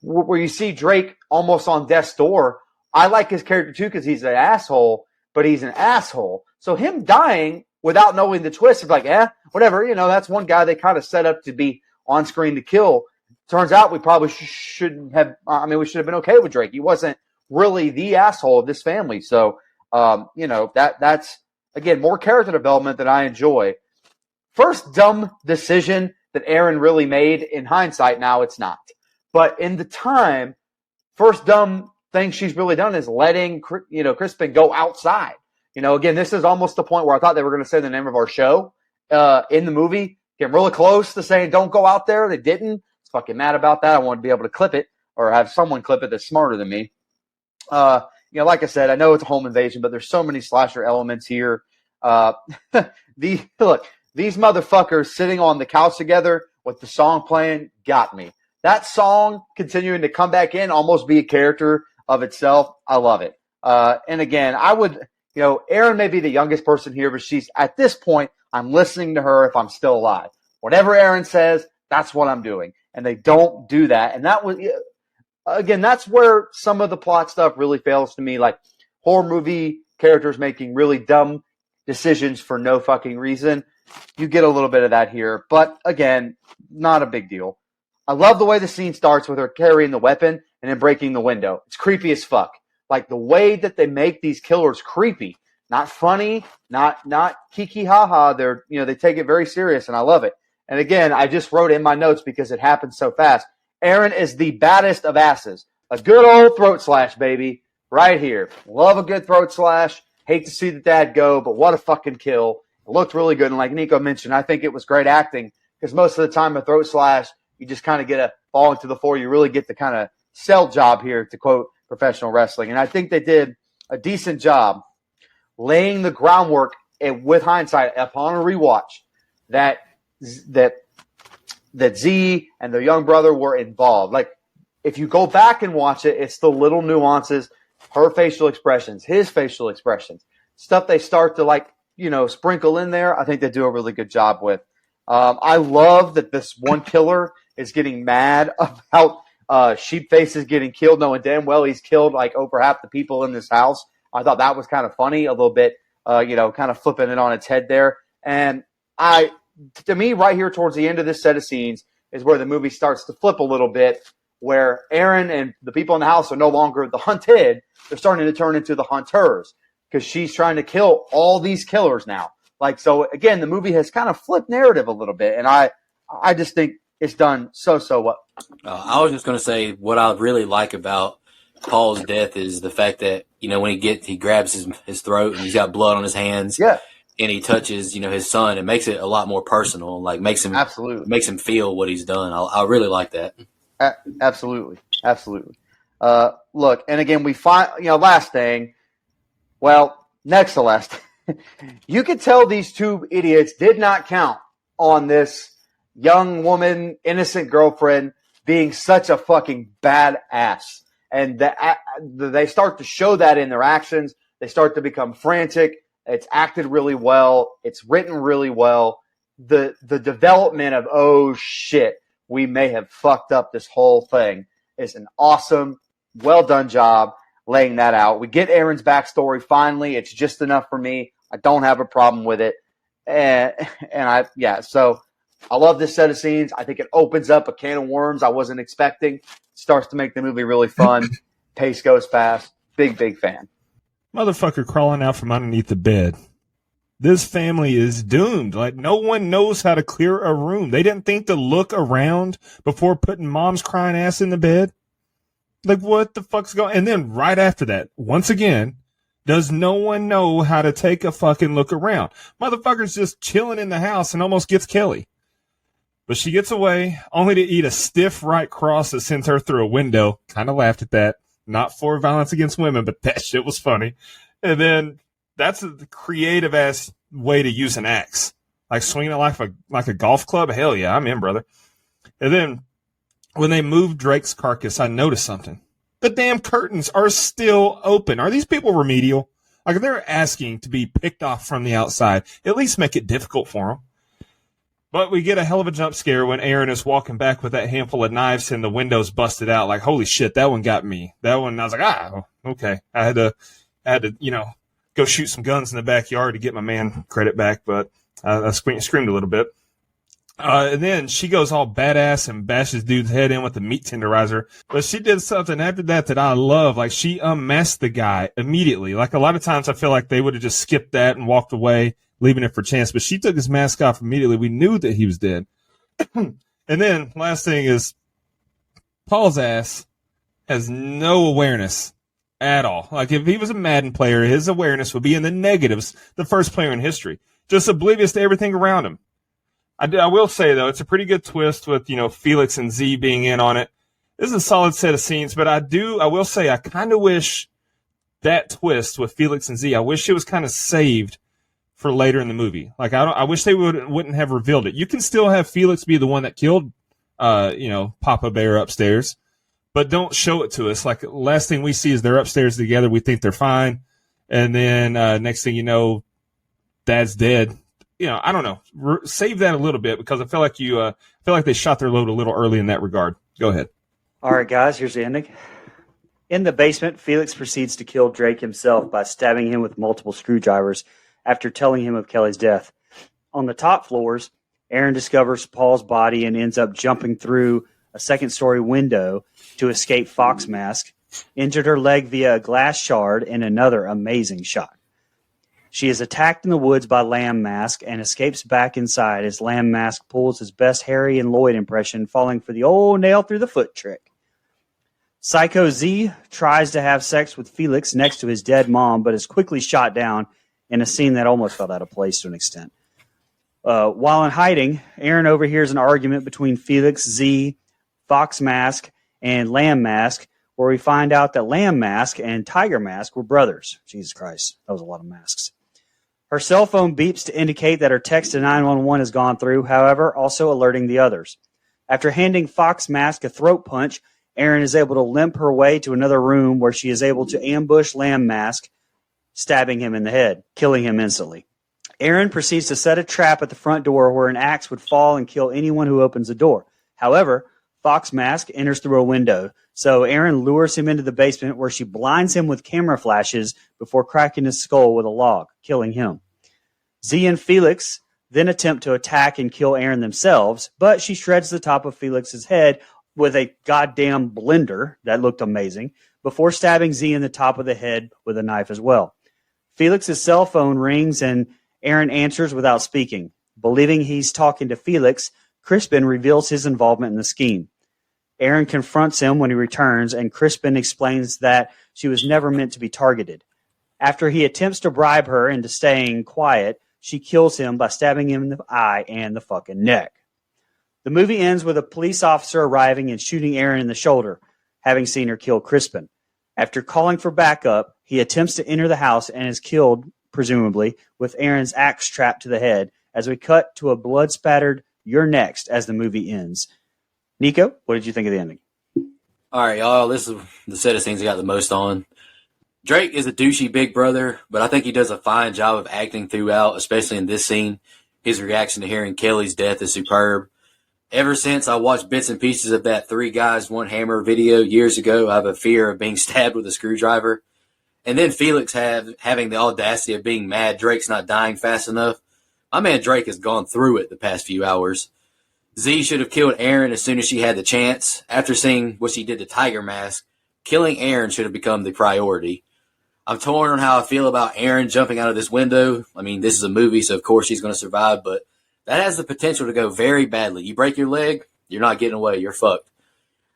where you see Drake almost on death's door, I like his character too because he's an asshole, but he's an asshole. So him dying without knowing the twist is whatever. That's one guy they kind of set up to be on screen to kill. Turns out we probably shouldn't have. We should have been okay with Drake. He wasn't really the asshole of this family. So, that's again more character development that I enjoy. First dumb decision that Aaron really made in hindsight. Now it's not, but in the time, first dumb thing she's really done is letting Crispin go outside. Again, this is almost the point where I thought they were going to say the name of our show in the movie. Getting really close to saying don't go out there. They didn't. I was fucking mad about that. I wanted to be able to clip it or have someone clip it that's smarter than me. Like I said, I know it's a home invasion, but there's so many slasher elements here. These motherfuckers sitting on the couch together with the song playing got me. That song continuing to come back in, almost be a character of itself. I love it. And again, I would, Erin may be the youngest person here, but she's at this point, I'm listening to her if I'm still alive. Whatever Erin says, that's what I'm doing. And they don't do that. And that was, again, that's where some of the plot stuff really fails to me. Like horror movie characters making really dumb decisions for no fucking reason. You get a little bit of that here. But again, not a big deal. I love the way the scene starts with her carrying the weapon and then breaking the window. It's creepy as fuck. Like the way that they make these killers creepy. Not funny, not kiki haha. They're, they take it very serious and I love it. And again, I just wrote in my notes because it happened so fast. Erin is the baddest of asses. A good old throat slash, baby. Right here. Love a good throat slash. Hate to see the dad go, but what a fucking kill. It looked really good. And like Nico mentioned, I think it was great acting because most of the time a throat slash, you just kind of get a falling to the floor. You really get the kind of sell job here, to quote professional wrestling. And I think they did a decent job laying the groundwork with hindsight upon a rewatch that that Z and the young brother were involved. Like, if you go back and watch it, it's the little nuances, her facial expressions, his facial expressions, stuff they start to like, sprinkle in there. I think they do a really good job with. I love that this one killer is getting mad about Sheepface is getting killed, knowing damn well he's killed like over half the people in this house. I thought that was kind of funny, a little bit, kind of flipping it on its head there. And to me, right here towards the end of this set of scenes is where the movie starts to flip a little bit, where Erin and the people in the house are no longer the hunted. They're starting to turn into the hunters because she's trying to kill all these killers now. Like, so again, the movie has kind of flipped narrative a little bit. And I just think it's done so well. I was just going to say what I really like about Paul's death is the fact that, when he grabs his throat and he's got blood on his hands. Yeah. And he touches, his son, it makes it a lot more personal, like makes him feel what he's done. I really like that. Absolutely. Look, and again, we find, last thing, well, next to last, you could tell these two idiots did not count on this young woman, innocent girlfriend being such a fucking badass. And they start to show that in their actions. They start to become frantic. It's acted really well. It's written really well. The development of, oh shit, we may have fucked up this whole thing is an awesome, well done job laying that out. We get Erin's backstory finally. It's just enough for me. I don't have a problem with it. So I love this set of scenes. I think it opens up a can of worms I wasn't expecting. Starts to make the movie really fun. Pace goes fast. Big fan. Motherfucker crawling out from underneath the bed. This family is doomed. Like, no one knows how to clear a room. They didn't think to look around before putting mom's crying ass in the bed. Like, what the fuck's going on? And then right after that, once again, does no one know how to take a fucking look around? Motherfucker's just chilling in the house and almost gets Kelly. But she gets away, only to eat a stiff right cross that sends her through a window. Kind of laughed at that. Not for violence against women, but that shit was funny. And then that's a creative ass way to use an axe. Like swinging it like a golf club. Hell yeah, I'm in, brother. And then when they moved Drake's carcass, I noticed something. The damn curtains are still open. Are these people remedial? Like, if they're asking to be picked off from the outside, at least make it difficult for them. But we get a hell of a jump scare when Erin is walking back with that handful of knives and the windows busted out. Like, holy shit, that one got me. That one, I was like, okay. I had to, go shoot some guns in the backyard to get my man credit back, but I screamed a little bit. And then she goes all badass and bashes dude's head in with the meat tenderizer. But she did something after that I love. Like, she unmasked the guy immediately. Like, a lot of times I feel like they would have just skipped that and walked away, leaving it for chance. But she took his mask off immediately. We knew that he was dead. And then last thing is Paul's ass has no awareness at all. Like, if he was a Madden player, his awareness would be in the negatives, the first player in history. Just oblivious to everything around him. I will say, though, it's a pretty good twist with, Felix and Z being in on it. This is a solid set of scenes, but I will say I kind of wish that twist with Felix and Z, I wish it was kind of saved for later in the movie. Like, I wish they wouldn't have revealed it. You can still have Felix be the one that killed, Papa Bear upstairs, but don't show it to us. Like, last thing we see is they're upstairs together. We think they're fine. And then, next thing you know, Dad's dead. I don't know. Save that a little bit because I feel like they shot their load a little early in that regard. Go ahead. All right, guys, here's the ending. In the basement, Felix proceeds to kill Drake himself by stabbing him with multiple screwdrivers after telling him of Kelly's death. On the top floors, Erin discovers Paul's body and ends up jumping through a second-story window to escape Fox Mask, injured her leg via a glass shard in another amazing shot. She is attacked in the woods by Lamb Mask and escapes back inside as Lamb Mask pulls his best Harry and Lloyd impression, falling for the old nail through the foot trick. Psycho Z tries to have sex with Felix next to his dead mom, but is quickly shot down in a scene that almost felt out of place to an extent. While in hiding, Erin overhears an argument between Felix, Z, Fox Mask, and Lamb Mask, where we find out that Lamb Mask and Tiger Mask were brothers. Jesus Christ, that was a lot of masks. Her cell phone beeps to indicate that her text to 911 has gone through, however, also alerting the others. After handing Fox Mask a throat punch, Erin is able to limp her way to another room where she is able to ambush Lamb Mask, stabbing him in the head, killing him instantly. Erin proceeds to set a trap at the front door where an axe would fall and kill anyone who opens the door. However, Fox Mask enters through a window, so Erin lures him into the basement where she blinds him with camera flashes before cracking his skull with a log, killing him. Z and Felix then attempt to attack and kill Erin themselves, but she shreds the top of Felix's head with a goddamn blender that looked amazing before stabbing Z in the top of the head with a knife as well. Felix's cell phone rings and Erin answers without speaking. Believing he's talking to Felix, Crispin reveals his involvement in the scheme. Erin confronts him when he returns, and Crispin explains that she was never meant to be targeted. After he attempts to bribe her into staying quiet, she kills him by stabbing him in the eye and the fucking neck. The movie ends with a police officer arriving and shooting Erin in the shoulder, having seen her kill Crispin. After calling for backup, he attempts to enter the house and is killed, presumably, with Erin's axe trapped to the head, as we cut to a blood-spattered "You're next" as the movie ends. Nico, what did you think of the ending? All right, y'all. This is the set of scenes I got the most on. Drake is a douchey big brother, but I think he does a fine job of acting throughout, especially in this scene. His reaction to hearing Kelly's death is superb. Ever since I watched bits and pieces of that 3 Guys, 1 Hammer video years ago, I have a fear of being stabbed with a screwdriver. And then Felix having the audacity of being mad Drake's not dying fast enough. My man Drake has gone through it the past few hours. Z should have killed Erin as soon as she had the chance. After seeing what she did to Tiger Mask, killing Erin should have become the priority. I'm torn on how I feel about Erin jumping out of this window. I mean, this is a movie, so of course she's going to survive, but that has the potential to go very badly. You break your leg, you're not getting away. You're fucked.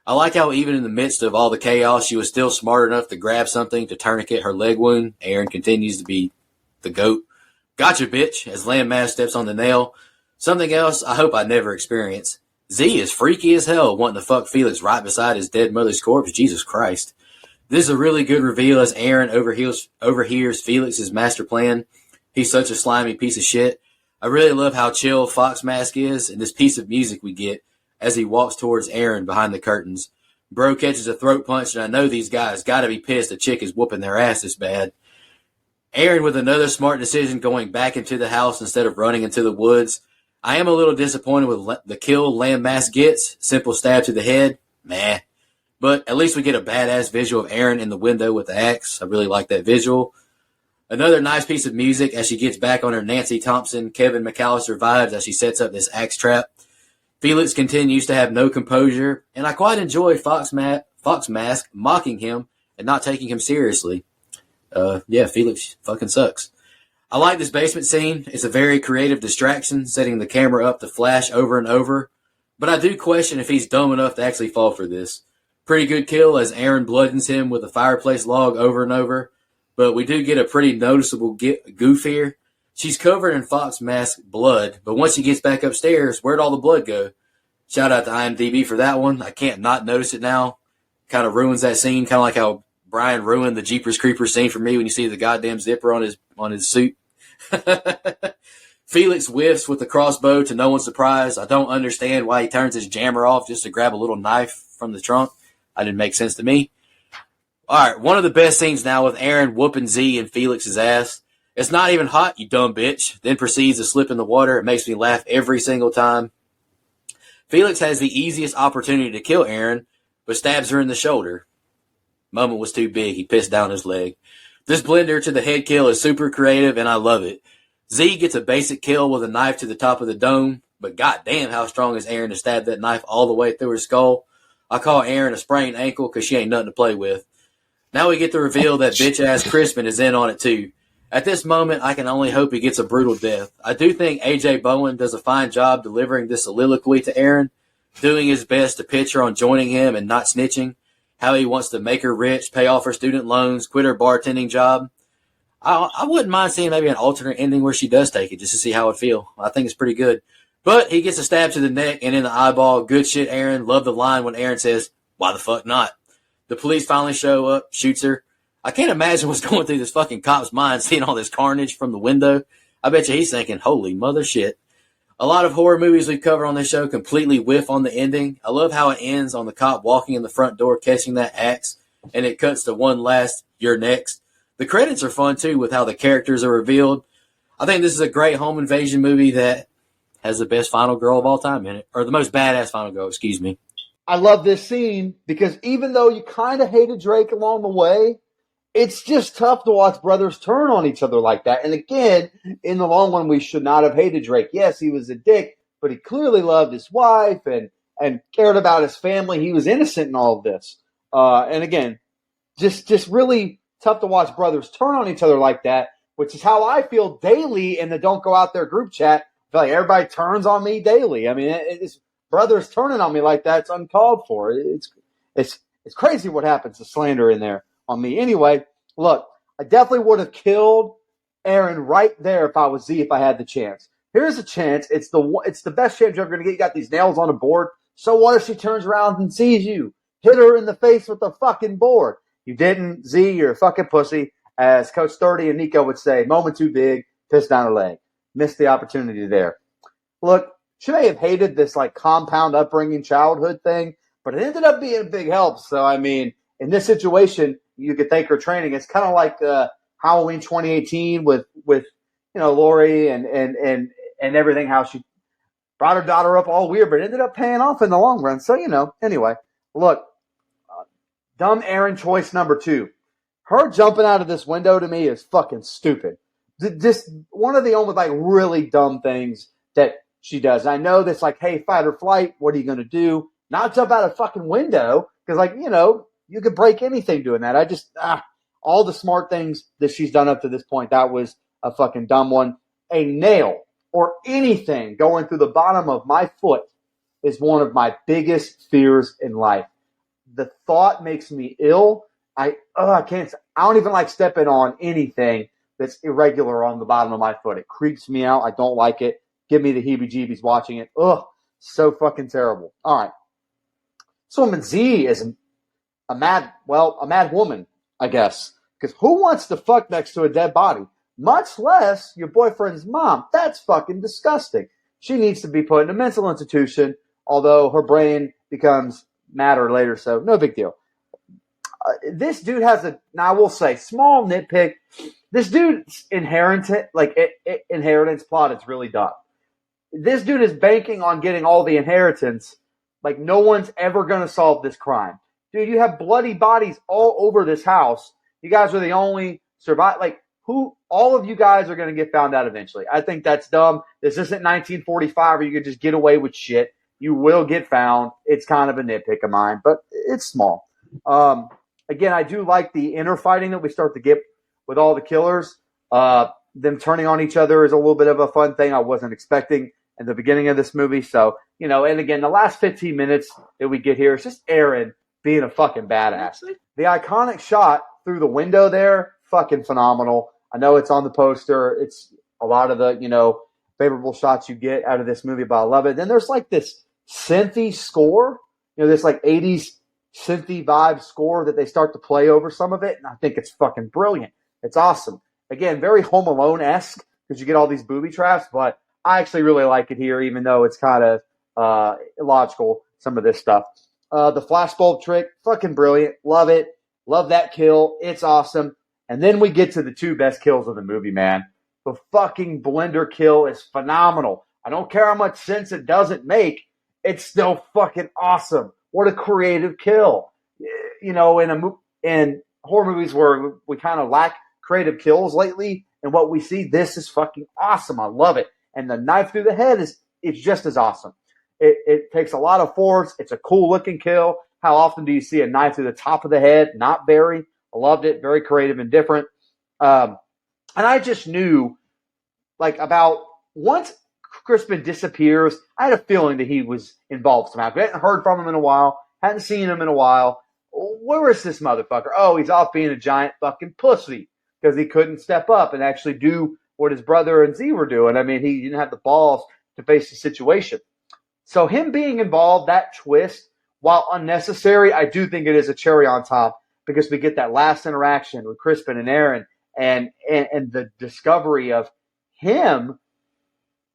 I like how even in the midst of all the chaos, she was still smart enough to grab something to tourniquet her leg wound. Erin continues to be the GOAT. Gotcha, bitch, as Lamb Mask steps on the nail. Something else I hope I never experience. Z is freaky as hell, wanting to fuck Felix right beside his dead mother's corpse. Jesus Christ. This is a really good reveal as Erin overhears Felix's master plan. He's such a slimy piece of shit. I really love how chill Fox Mask is and this piece of music we get as he walks towards Erin behind the curtains. Bro catches a throat punch, and I know these guys gotta be pissed a chick is whooping their ass this bad. Erin with another smart decision going back into the house instead of running into the woods. I am a little disappointed with the kill Lamb Mask gets. Simple stab to the head. Meh. But at least we get a badass visual of Erin in the window with the axe. I really like that visual. Another nice piece of music as she gets back on her Nancy Thompson, Kevin McAllister vibes as she sets up this axe trap. Felix continues to have no composure, and I quite enjoy Fox Mask mocking him and not taking him seriously. Felix fucking sucks. I like this basement scene. It's a very creative distraction, setting the camera up to flash over and over. But I do question if he's dumb enough to actually fall for this. Pretty good kill as Erin bloodens him with a fireplace log over and over. But we do get a pretty noticeable goof here. She's covered in Fox Mask blood, but once she gets back upstairs, where'd all the blood go? Shout out to IMDb for that one. I can't not notice it now. Kind of ruins that scene, kind of like how Brian ruined the Jeepers Creepers scene for me when you see the goddamn zipper on his suit. Felix whiffs with the crossbow to no one's surprise. I don't understand why he turns his jammer off just to grab a little knife from the trunk. That didn't make sense to me. All right, one of the best scenes now with Erin whooping Z and Felix's ass. It's not even hot, you dumb bitch. Then proceeds to slip in the water. It makes me laugh every single time. Felix has the easiest opportunity to kill Erin, but stabs her in the shoulder. Moment was too big. He pissed down his leg. This blender to the head kill is super creative, and I love it. Z gets a basic kill with a knife to the top of the dome, but goddamn how strong is Erin to stab that knife all the way through her skull. I call Erin a sprained ankle because she ain't nothing to play with. Now we get the reveal that bitch-ass Crispin is in on it too. At this moment, I can only hope he gets a brutal death. I do think A.J. Bowen does a fine job delivering this soliloquy to Erin, doing his best to pitch her on joining him and not snitching, how he wants to make her rich, pay off her student loans, quit her bartending job. I wouldn't mind seeing maybe an alternate ending where she does take it just to see how it feel. I think it's pretty good. But he gets a stab to the neck and in the eyeball. Good shit, Erin. Love the line when Erin says, "Why the fuck not?" The police finally show up, shoots her. I can't imagine what's going through this fucking cop's mind seeing all this carnage from the window. I bet you he's thinking, holy mother shit. A lot of horror movies we've covered on this show completely whiff on the ending. I love how it ends on the cop walking in the front door, catching that axe, and it cuts to one last, "You're next." The credits are fun, too, with how the characters are revealed. I think this is a great home invasion movie that has the best final girl of all time in it, or the most badass final girl, excuse me. I love this scene because even though you kind of hated Drake along the way, it's just tough to watch brothers turn on each other like that. And again, in the long run, we should not have hated Drake. Yes, he was a dick, but he clearly loved his wife and cared about his family. He was innocent in all of this. And again, just really tough to watch brothers turn on each other like that, which is how I feel daily in the Don't Go Out There group chat. I feel like everybody turns on me daily. I mean, it's brothers turning on me like that. It's uncalled for. It's crazy what happens to slander in there on me. Anyway, look, I definitely would have killed Aaron right there if I was Z, if I had the chance. Here's a chance. It's the best chance you're ever going to get. You got these nails on a board. So what if she turns around and sees you? Hit her in the face with the fucking board. You didn't. Z, you're a fucking pussy. As Coach 30 and Nico would say, moment too big, piss down her leg. Missed the opportunity there. Look, she may have hated this like compound upbringing childhood thing, but it ended up being a big help. So, I mean, in this situation, you could thank her training. It's kind of like Halloween 2018 with Lori and everything, how she brought her daughter up all weird, but it ended up paying off in the long run. So, anyway, look, dumb Aaron choice number 2. Her jumping out of this window to me is fucking stupid. Just one of the only like really dumb things that she does. I know that's like, hey, fight or flight. What are you going to do? Not jump out a fucking window because, you could break anything doing that. I just all the smart things that she's done up to this point, that was a fucking dumb one. A nail or anything going through the bottom of my foot is one of my biggest fears in life. The thought makes me ill. I can't. I don't even like stepping on anything that's irregular on the bottom of my foot. It creeps me out. I don't like it. Give me the heebie-jeebies watching it. Ugh, so fucking terrible. All right. This woman Z is a mad woman, I guess. Because who wants to fuck next to a dead body? Much less your boyfriend's mom. That's fucking disgusting. She needs to be put in a mental institution, although her brain becomes matter later, so no big deal. This dude has now I will say, small nitpick. This dude's inheritance plot is really dumb. This dude is banking on getting all the inheritance. Like, no one's ever going to solve this crime. Dude, you have bloody bodies all over this house. You guys are the only survive. Like, all of you guys are going to get found out eventually. I think that's dumb. This isn't 1945 where you could just get away with shit. You will get found. It's kind of a nitpick of mine, but it's small. Again, I do like the inner fighting that we start to get with all the killers. Them turning on each other is a little bit of a fun thing I wasn't expecting in the beginning of this movie. So, and again, the last 15 minutes that we get here is just Aaron being a fucking badass. The iconic shot through the window there, fucking phenomenal. I know it's on the poster. It's a lot of the, favorable shots you get out of this movie, but I love it. Then there's like this synthy score, this like 80s synthy vibe score that they start to play over some of it, and I think it's fucking brilliant. It's awesome. Again, very Home Alone-esque because you get all these booby traps, but I actually really like it here, even though it's kind of illogical, some of this stuff. The flashbulb trick, fucking brilliant. Love it. Love that kill. It's awesome. And then we get to the 2 best kills of the movie, man. The fucking blender kill is phenomenal. I don't care how much sense it doesn't make. It's still fucking awesome. What a creative kill. In horror movies where we kind of lack creative kills lately, and what we see, this is fucking awesome. I love it. And the knife through the head it's just as awesome. It takes a lot of force. It's a cool looking kill. How often do you see a knife through the top of the head? Not very. I loved it. Very creative and different. And I just knew, about once Crispin disappears, I had a feeling that he was involved somehow. I hadn't heard from him in a while, hadn't seen him in a while. Where is this motherfucker? Oh, he's off being a giant fucking pussy because he couldn't step up and actually do what his brother and Z were doing. I mean, he didn't have the balls to face the situation. So him being involved, that twist, while unnecessary, I do think it is a cherry on top because we get that last interaction with Crispin and Aaron and the discovery of him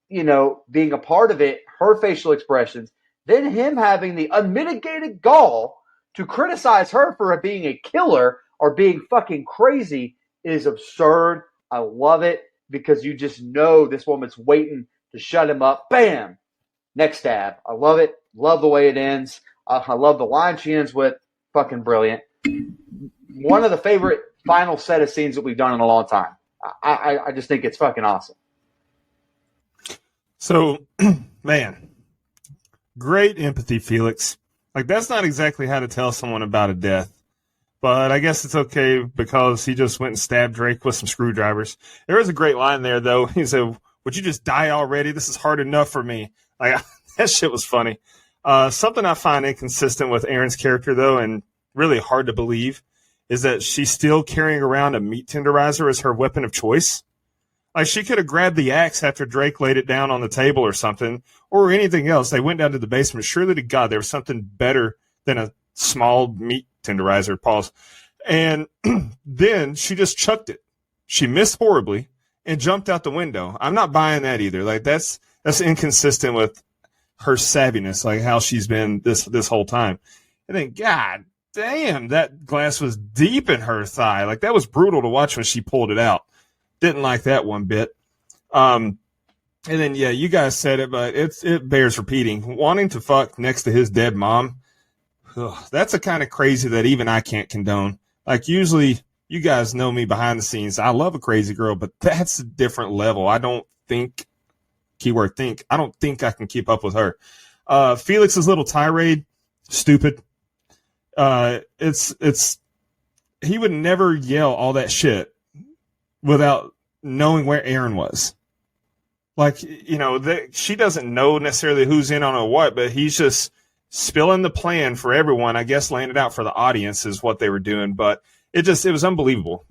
being a part of it, her facial expressions, then him having the unmitigated gall to criticize her for being a killer or being fucking crazy is absurd. I love it because you just know this woman's waiting to shut him up. Bam! Next stab. I love it. Love the way it ends. I love the line she ends with. Fucking brilliant. One of the favorite final set of scenes that we've done in a long time. I just think it's fucking awesome. So, man, great empathy, Felix. Like, that's not exactly how to tell someone about a death. But I guess it's okay because he just went and stabbed Drake with some screwdrivers. There was a great line there, though. He said, "Would you just die already? This is hard enough for me." Like, that shit was funny. Something I find inconsistent with Erin's character, though, and really hard to believe, is that she's still carrying around a meat tenderizer as her weapon of choice. Like, she could have grabbed the axe after Drake laid it down on the table or something, or anything else. They went down to the basement. Surely to God, there was something better than a small meat tenderizer. Pause. And then she just chucked it. She missed horribly and jumped out the window. I'm not buying that either. Like, that's inconsistent with her savviness, like how she's been this whole time. And then, God damn, that glass was deep in her thigh. Like, that was brutal to watch when she pulled it out. Didn't like that one bit. And then, yeah, you guys said it, but it bears repeating. Wanting to fuck next to his dead mom, that's a kind of crazy that even I can't condone. Like, usually, you guys know me behind the scenes. I love a crazy girl, but that's a different level. I don't think, keyword think, I don't think I can keep up with her. Felix's little tirade, stupid. He would never yell all that shit without knowing where Erin was. Like, she doesn't know necessarily who's in on or what, but he's just spilling the plan for everyone. I guess laying it out for the audience is what they were doing, but it was unbelievable.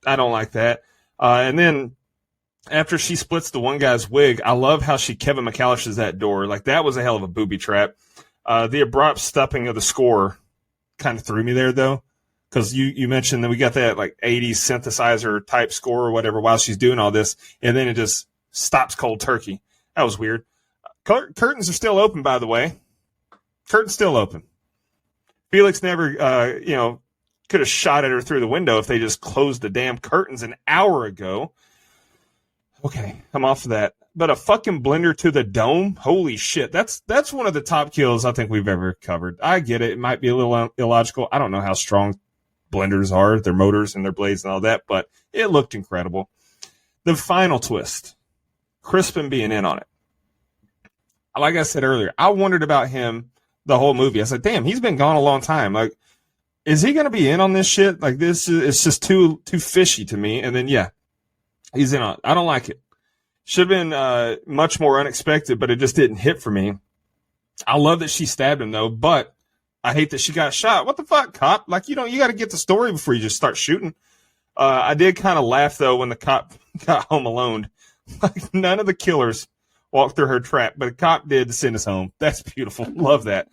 I don't like that. And then after she splits the one guy's wig, I love how she Kevin McAllister's that door. Like, that was a hell of a booby trap. The abrupt stopping of the score kind of threw me there, though, because you mentioned that we got that like 80s synthesizer type score or whatever while she's doing all this, and then it just stops cold turkey. That was weird. Curtains are still open, by the way. Curtains still open. Felix never, could have shot at her through the window if they just closed the damn curtains an hour ago. Okay, I'm off of that. But a fucking blender to the dome? Holy shit. That's one of the top kills I think we've ever covered. I get it. It might be a little illogical. I don't know how strong blenders are, their motors and their blades and all that, but it looked incredible. The final twist. Crispin being in on it. Like I said earlier, I wondered about him the whole movie. I said, damn, he's been gone a long time. Like, is he going to be in on this shit? Like, this it's just too fishy to me. And then, yeah, he's in on it. I don't like it. Should have been much more unexpected, but it just didn't hit for me. I love that she stabbed him, though, but I hate that she got shot. What the fuck, cop? Like, you got to get the story before you just start shooting. I did kind of laugh, though, when the cop got home alone. Like, none of the killers walked through her trap, but a cop did to send us home. That's beautiful. Love that.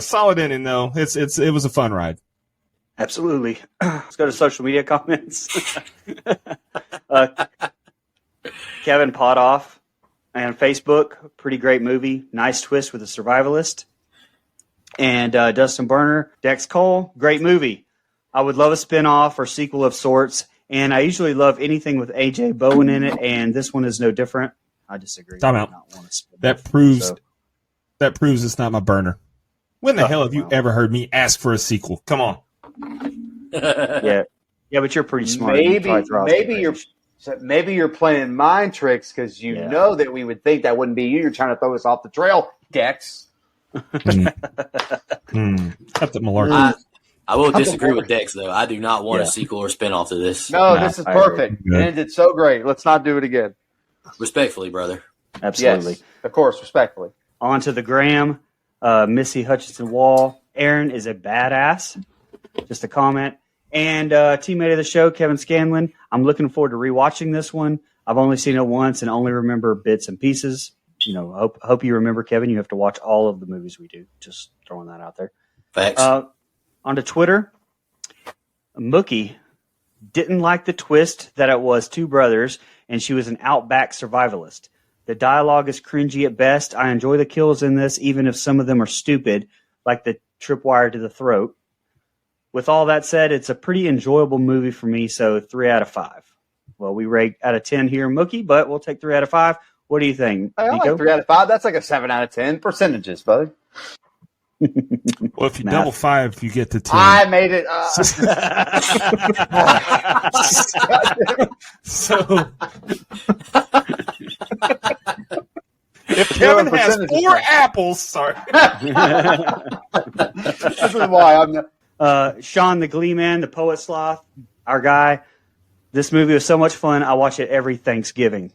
Solid ending, though. It was a fun ride. Absolutely. Let's go to social media comments. Kevin Potoff on Facebook, pretty great movie. Nice twist with a survivalist. And Dustin Burner, Dex Cole, great movie. I would love a spinoff or sequel of sorts. And I usually love anything with AJ Bowen in it, and this one is no different. I disagree. Time out. That proves it's not my burner. When the hell have you ever heard me ask for a sequel? Come on. Yeah, but you're pretty smart. Maybe you're playing mind tricks because you know that we would think that wouldn't be you. You're trying to throw us off the trail, Dex. Cut the malarkey. I will disagree with Dex, though. I do not want a sequel or spinoff to this. No, this is perfect. It ended so great. Let's not do it again. Respectfully, brother. Absolutely. Yes, of course, respectfully. On to the gram. Missy Hutchinson Wall. Erin is a badass. Just a comment. And teammate of the show, Kevin Scanlon. I'm looking forward to rewatching this one. I've only seen it once and only remember bits and pieces. Hope you remember, Kevin. You have to watch all of the movies we do. Just throwing that out there. Facts. Onto Twitter. Mookie didn't like the twist that it was two brothers and she was an outback survivalist. The dialogue is cringy at best. I enjoy the kills in this, even if some of them are stupid, like the tripwire to the throat. With all that said, it's a pretty enjoyable movie for me, so 3 out of 5. Well, we rate out of 10 here, Mookie, but we'll take 3 out of 5. What do you think, I Nico? like 3 out of 5. That's like a 7 out of 10 percentages, buddy. Well, if you Math. double 5, you get to 10. I made it. So if Kevin has percentages, 4 then. apples, sorry. This is why I'm not. Sean the Glee Man, the Poet Sloth, our guy. This movie was so much fun. I watch it every Thanksgiving.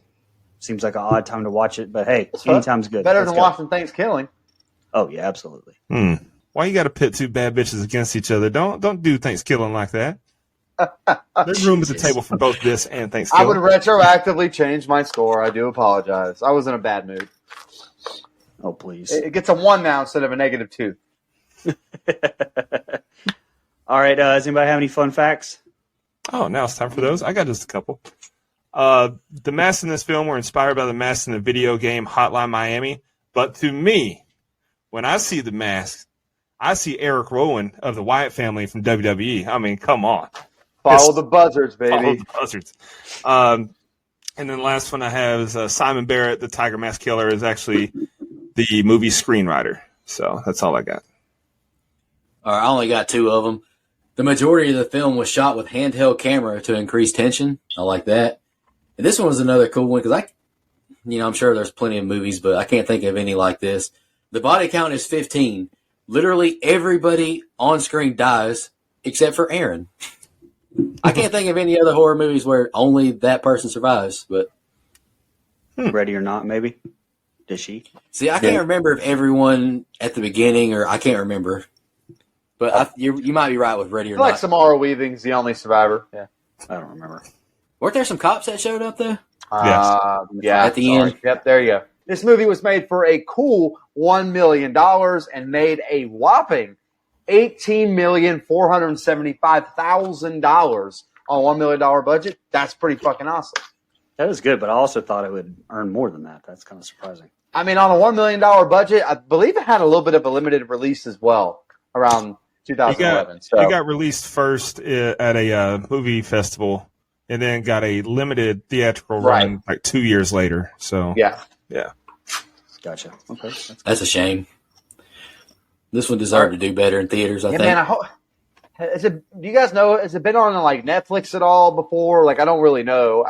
Seems like an odd time to watch it, but hey, anytime's good. Better Let's than go. watching things killing. Oh yeah, absolutely. Why you got to pit 2 bad bitches against each other? Don't do Thanksgiving like that. There's room at the table for both this and I Thanksgiving. would retroactively change my score. I do apologize. I was in a bad mood. Oh please. It gets a 1 now instead of a -2. All right. Does anybody have any fun facts? Oh, now it's time for those. I got just a couple. The masks in this film were inspired by the masks in the video game Hotline Miami. But to me, when I see the mask, I see Eric Rowan of the Wyatt family from WWE. I mean, come on. Follow the buzzards, baby. Follow the buzzards. And then the last one I have is Simon Barrett, the Tiger Mask Killer, is actually the movie screenwriter. So that's all I got. All right, I only got 2 of them. The majority of the film was shot with handheld camera to increase tension. I like that. And this one was another cool one because I'm sure there's plenty of movies, but I can't think of any like this. The body count is 15. Literally everybody on screen dies except for Aaron. I can't think of any other horror movies where only that person survives, but Ready or Not, maybe. Did she? see, I can't remember if everyone at the beginning or I can't remember. But you might be right with Ready I or feel like Not. Samara Weaving's the only survivor. Yeah. I don't remember. Weren't there some cops that showed up though? Yeah. At the sorry. end. Yep, there you go. This movie was made for a cool $1 million and made a whopping $18,475,000 on $1 million budget. That's pretty fucking awesome. That is good, but I also thought it would earn more than that. That's kind of surprising. I mean, on a $1 million budget, I believe it had a little bit of a limited release as well around 2011. It got released first at a movie festival and then got a limited theatrical run like 2 years later. So yeah. Gotcha. Okay. That's a shame. This one deserved to do better in theaters, I Yeah, think. man. Do you guys know? Has it been on like Netflix at all before? Like, I don't really know.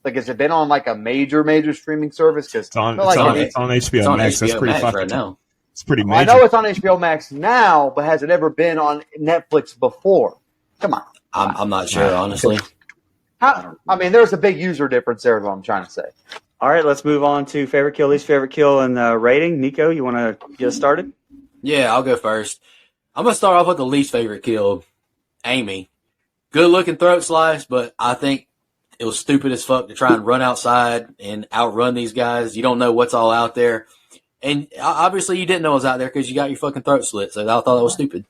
Has it been on like a major streaming service? Because it's on HBO It's HBO Max. That's HBO pretty Max fucking. right now. It's pretty I major. know it's on HBO Max now, but has it ever been on Netflix before? Come on. I'm not sure, honestly. I mean, there's a big user difference there, is what I'm trying to say. All right, let's move on to favorite kill, least favorite kill, and rating. Nico, you want to get us started? Yeah, I'll go first. I'm going to start off with the least favorite kill, Amy. Good looking throat slice, but I think it was stupid as fuck to try and run outside and outrun these guys. You don't know what's all out there. And obviously you didn't know it was out there because you got your fucking throat slit, so I thought that was stupid.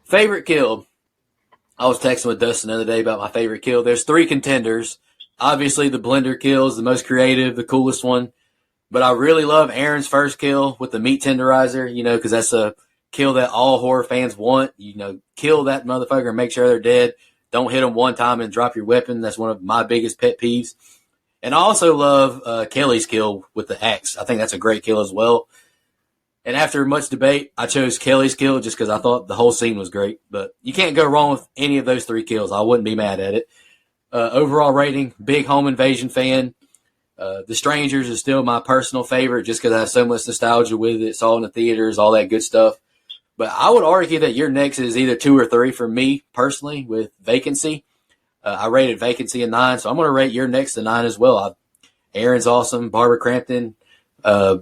Favorite kill. I was texting with Dustin the other day about my favorite kill. There's 3 contenders. Obviously, the blender kill is the most creative, the coolest one. But I really love Aaron's first kill with the meat tenderizer, because that's a kill that all horror fans want. Kill that motherfucker and make sure they're dead. Don't hit them one time and drop your weapon. That's one of my biggest pet peeves. And I also love Kelly's kill with the axe. I think that's a great kill as well. And after much debate, I chose Kelly's kill just because I thought the whole scene was great. But you can't go wrong with any of those 3 kills. I wouldn't be mad at it. Overall rating, big home invasion fan. The Strangers is still my personal favorite just because I have so much nostalgia with it. Saw it in the theaters, all that good stuff. But I would argue that your next is either 2 or 3 for me personally with Vacancy. I rated Vacancy a 9, so I'm going to rate your next a 9 as well. Aaron's awesome. Barbara Crampton. I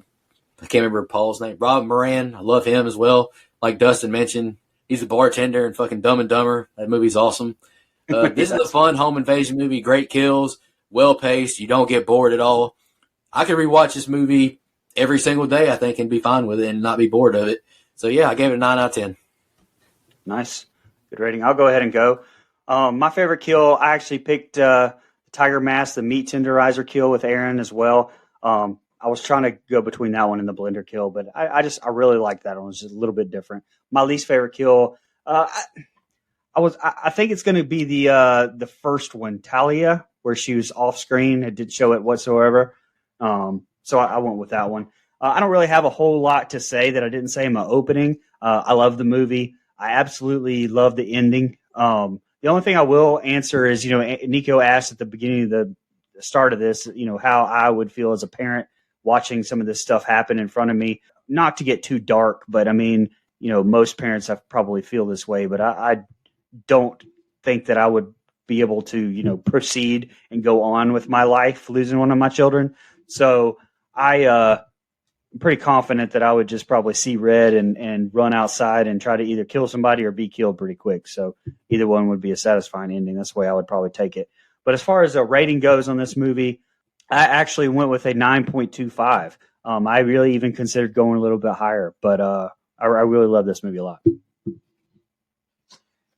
can't remember Paul's name. Rob Moran. I love him as well. Like Dustin mentioned, he's a bartender in fucking Dumb and Dumber. That movie's awesome. This is a fun home invasion movie. Great kills. Well paced. You don't get bored at all. I could rewatch this movie every single day, I think, and be fine with it and not be bored of it. So, yeah, I gave it a 9 out of 10. Nice. Good rating. I'll go ahead and go. My favorite kill, I actually picked Tiger Mask, the meat tenderizer kill with Aaron as well. I was trying to go between that one and the blender kill, but I really liked that one. It was just a little bit different. My least favorite kill, I think it's going to be the first one, Talia, where she was off screen. It didn't show it whatsoever. So I went with that one. I don't really have a whole lot to say that I didn't say in my opening. I love the movie. I absolutely love the ending. The only thing I will answer is, Nico asked at the beginning of the start of this, how I would feel as a parent watching some of this stuff happen in front of me. Not to get too dark, but I mean, most parents I probably feel this way, but I don't think that I would be able to, proceed and go on with my life losing one of my children. So I'm pretty confident that I would just probably see red and run outside and try to either kill somebody or be killed pretty quick. So either one would be a satisfying ending. That's the way I would probably take it. But as far as a rating goes on this movie, I actually went with a 9.25. I really even considered going a little bit higher, but I really love this movie a lot.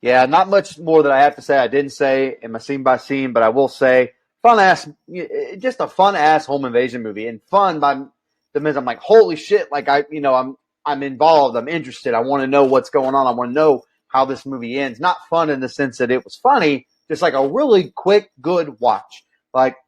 Yeah, not much more that I have to say. I didn't say in my scene by scene, but I will say just a fun ass home invasion movie, and fun by the means I'm like, holy shit! Like I'm involved. I'm interested. I want to know what's going on. I want to know how this movie ends. Not fun in the sense that it was funny, just like a really quick, good watch.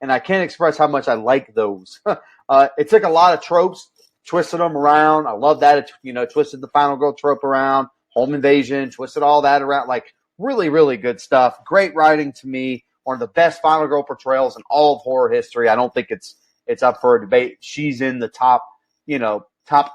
And I can't express how much I like those. It took a lot of tropes, twisted them around. I love that. It, twisted the final girl trope around, home invasion, twisted all that around. Like, really, really good stuff. Great writing to me. One of the best final girl portrayals in all of horror history. I don't think it's up for a debate. She's in the top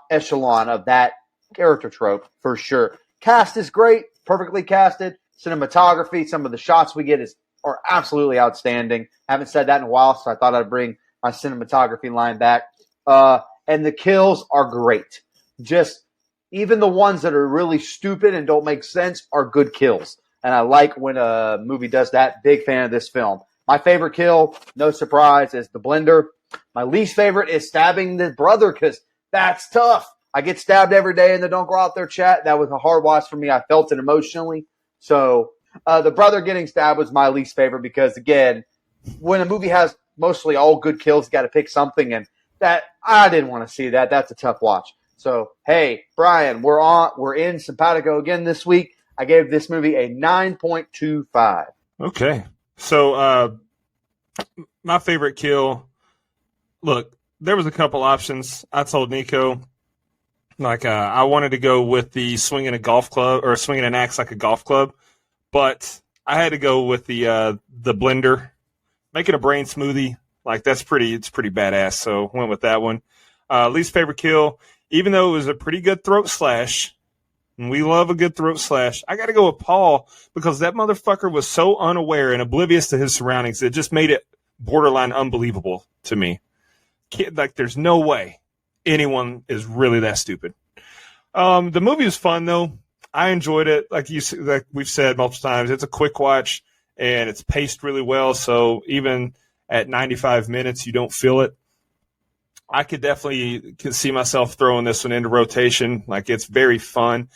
echelon of that character trope for sure. Cast is great, perfectly casted. Cinematography, some of the shots we get are absolutely outstanding. Haven't said that in a while, so I thought I'd bring my cinematography line back. And the kills are great. Just even the ones that are really stupid and don't make sense are good kills. And I like when a movie does that. Big fan of this film. My favorite kill, no surprise, is the blender. My least favorite is stabbing the brother, because that's tough. I get stabbed every day in the Don't Go Out There chat. That was a hard watch for me. I felt it emotionally. So the brother getting stabbed was my least favorite because, again, when a movie has mostly all good kills, you got to pick something, and that I didn't want to see that. That's a tough watch. So, hey, Brian, we're in Simpatico again this week. I gave this movie a 9.25. Okay. So, my favorite kill, look, there was a couple options. I told Nico, I wanted to go with the swinging a golf club or swinging an axe like a golf club, but I had to go with the blender, making a brain smoothie. It's pretty badass. So went with that one. Least favorite kill, even though it was a pretty good throat slash, and we love a good throat slash, I got to go with Paul because that motherfucker was so unaware and oblivious to his surroundings. It just made it borderline unbelievable to me. There's no way anyone is really that stupid. The movie was fun though. I enjoyed it. Like we've said multiple times, it's a quick watch and it's paced really well. So even at 95 minutes, you don't feel it. I could definitely see myself throwing this one into rotation. It's very fun,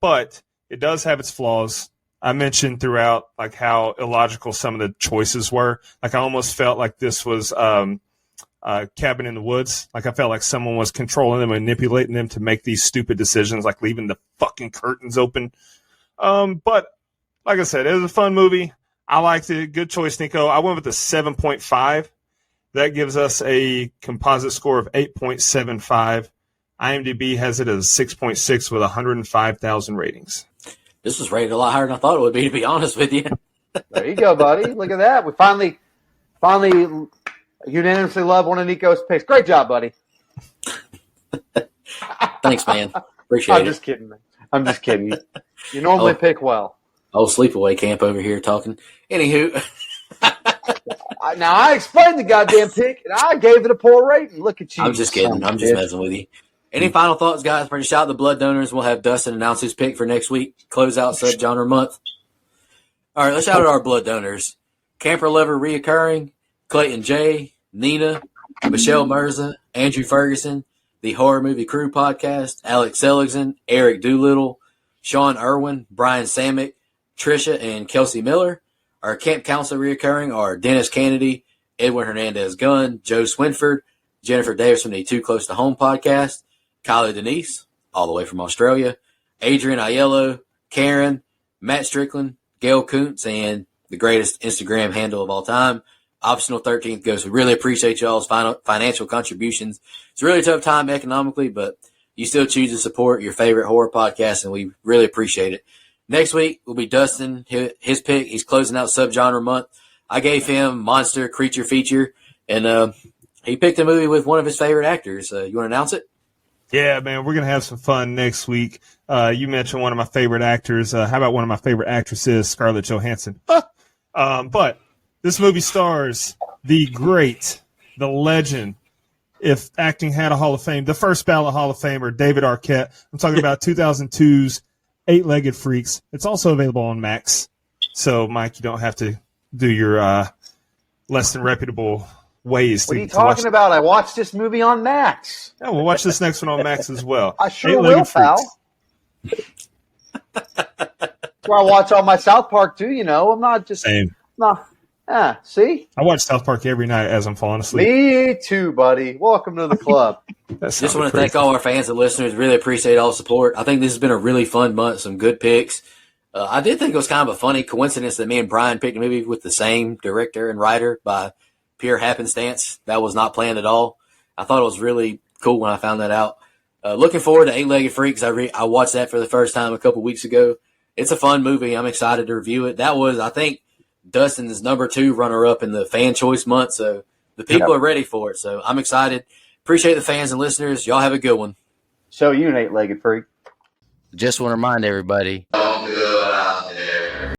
but it does have its flaws. I mentioned throughout how illogical some of the choices were. I almost felt like this was Cabin in the Woods. I felt like someone was controlling them, manipulating them to make these stupid decisions, like leaving the fucking curtains open. But like I said, it was a fun movie. I liked it. Good choice, Nico. I went with a 7.5. That gives us a composite score of 8.75. IMDb has it as 6.6 with 105,000 ratings. This was rated a lot higher than I thought it would be, to be honest with you. There you go, buddy. Look at that. We finally unanimously love one of Nico's picks. Great job, buddy. Thanks, man. Appreciate it. I'm just kidding, man. I'm just kidding. You normally pick well. Old sleepaway camp over here talking. Anywho. Now, I explained the goddamn pick, and I gave it a poor rating. Look at you. I'm just kidding. I'm just messing with you. Any final thoughts, guys? Before you shout out the blood donors, we'll have Dustin announce his pick for next week. Close out subgenre month. All right, let's shout out our blood donors. Camper Lover Reoccurring, Clayton J., Nina, Michelle Mirza, Andrew Ferguson, the Horror Movie Crew Podcast, Alex Seligson, Eric Doolittle, Sean Irwin, Brian Samick, Trisha, and Kelsey Miller. Our camp counselor reoccurring are Dennis Kennedy, Edwin Hernandez Gunn, Joe Swinford, Jennifer Davis from the Too Close to Home podcast, Kylie Denise, all the way from Australia, Adrian Aiello, Karen, Matt Strickland, Gail Kuntz, and the greatest Instagram handle of all time, Optional 13th Ghost. We really appreciate y'all's financial contributions. It's a really tough time economically, but you still choose to support your favorite horror podcast, and we really appreciate it. Next week will be Dustin, his pick. He's closing out subgenre month. I gave him Monster Creature Feature, and he picked a movie with one of his favorite actors. You want to announce it? Yeah, man, we're going to have some fun next week. You mentioned one of my favorite actors. How about one of my favorite actresses, Scarlett Johansson? But this movie stars the great, the legend, if acting had a Hall of Fame, the first ballot Hall of Famer, David Arquette. I'm talking about 2002's Eight-Legged Freaks. It's also available on Max. So, Mike, you don't have to do your less than reputable ways. What are you talking about? I watched this movie on Max. Yeah, we'll watch this next one on Max as well. I sure will, pal. That's where I watch all my South Park too. You know, I'm not just Same. no. See, I watch South Park every night as I'm falling asleep. Me too, buddy. Welcome to the club. Just want to thank all our fans and listeners. Really appreciate all the support. I think this has been a really fun month. Some good picks. I did think it was kind of a funny coincidence that me and Brian picked a movie with the same director and writer by pure happenstance. That was not planned at all. I thought it was really cool when I found that out. Looking forward to Eight-Legged Freaks. I watched that for the first time a couple weeks ago. It's a fun movie. I'm excited to review it. That was, I think, Dustin's number 2 runner-up in the fan choice month, so the people are ready for it. So I'm excited. Appreciate the fans and listeners. Y'all have a good one. So you an Eight-Legged Freak. Just want to remind everybody.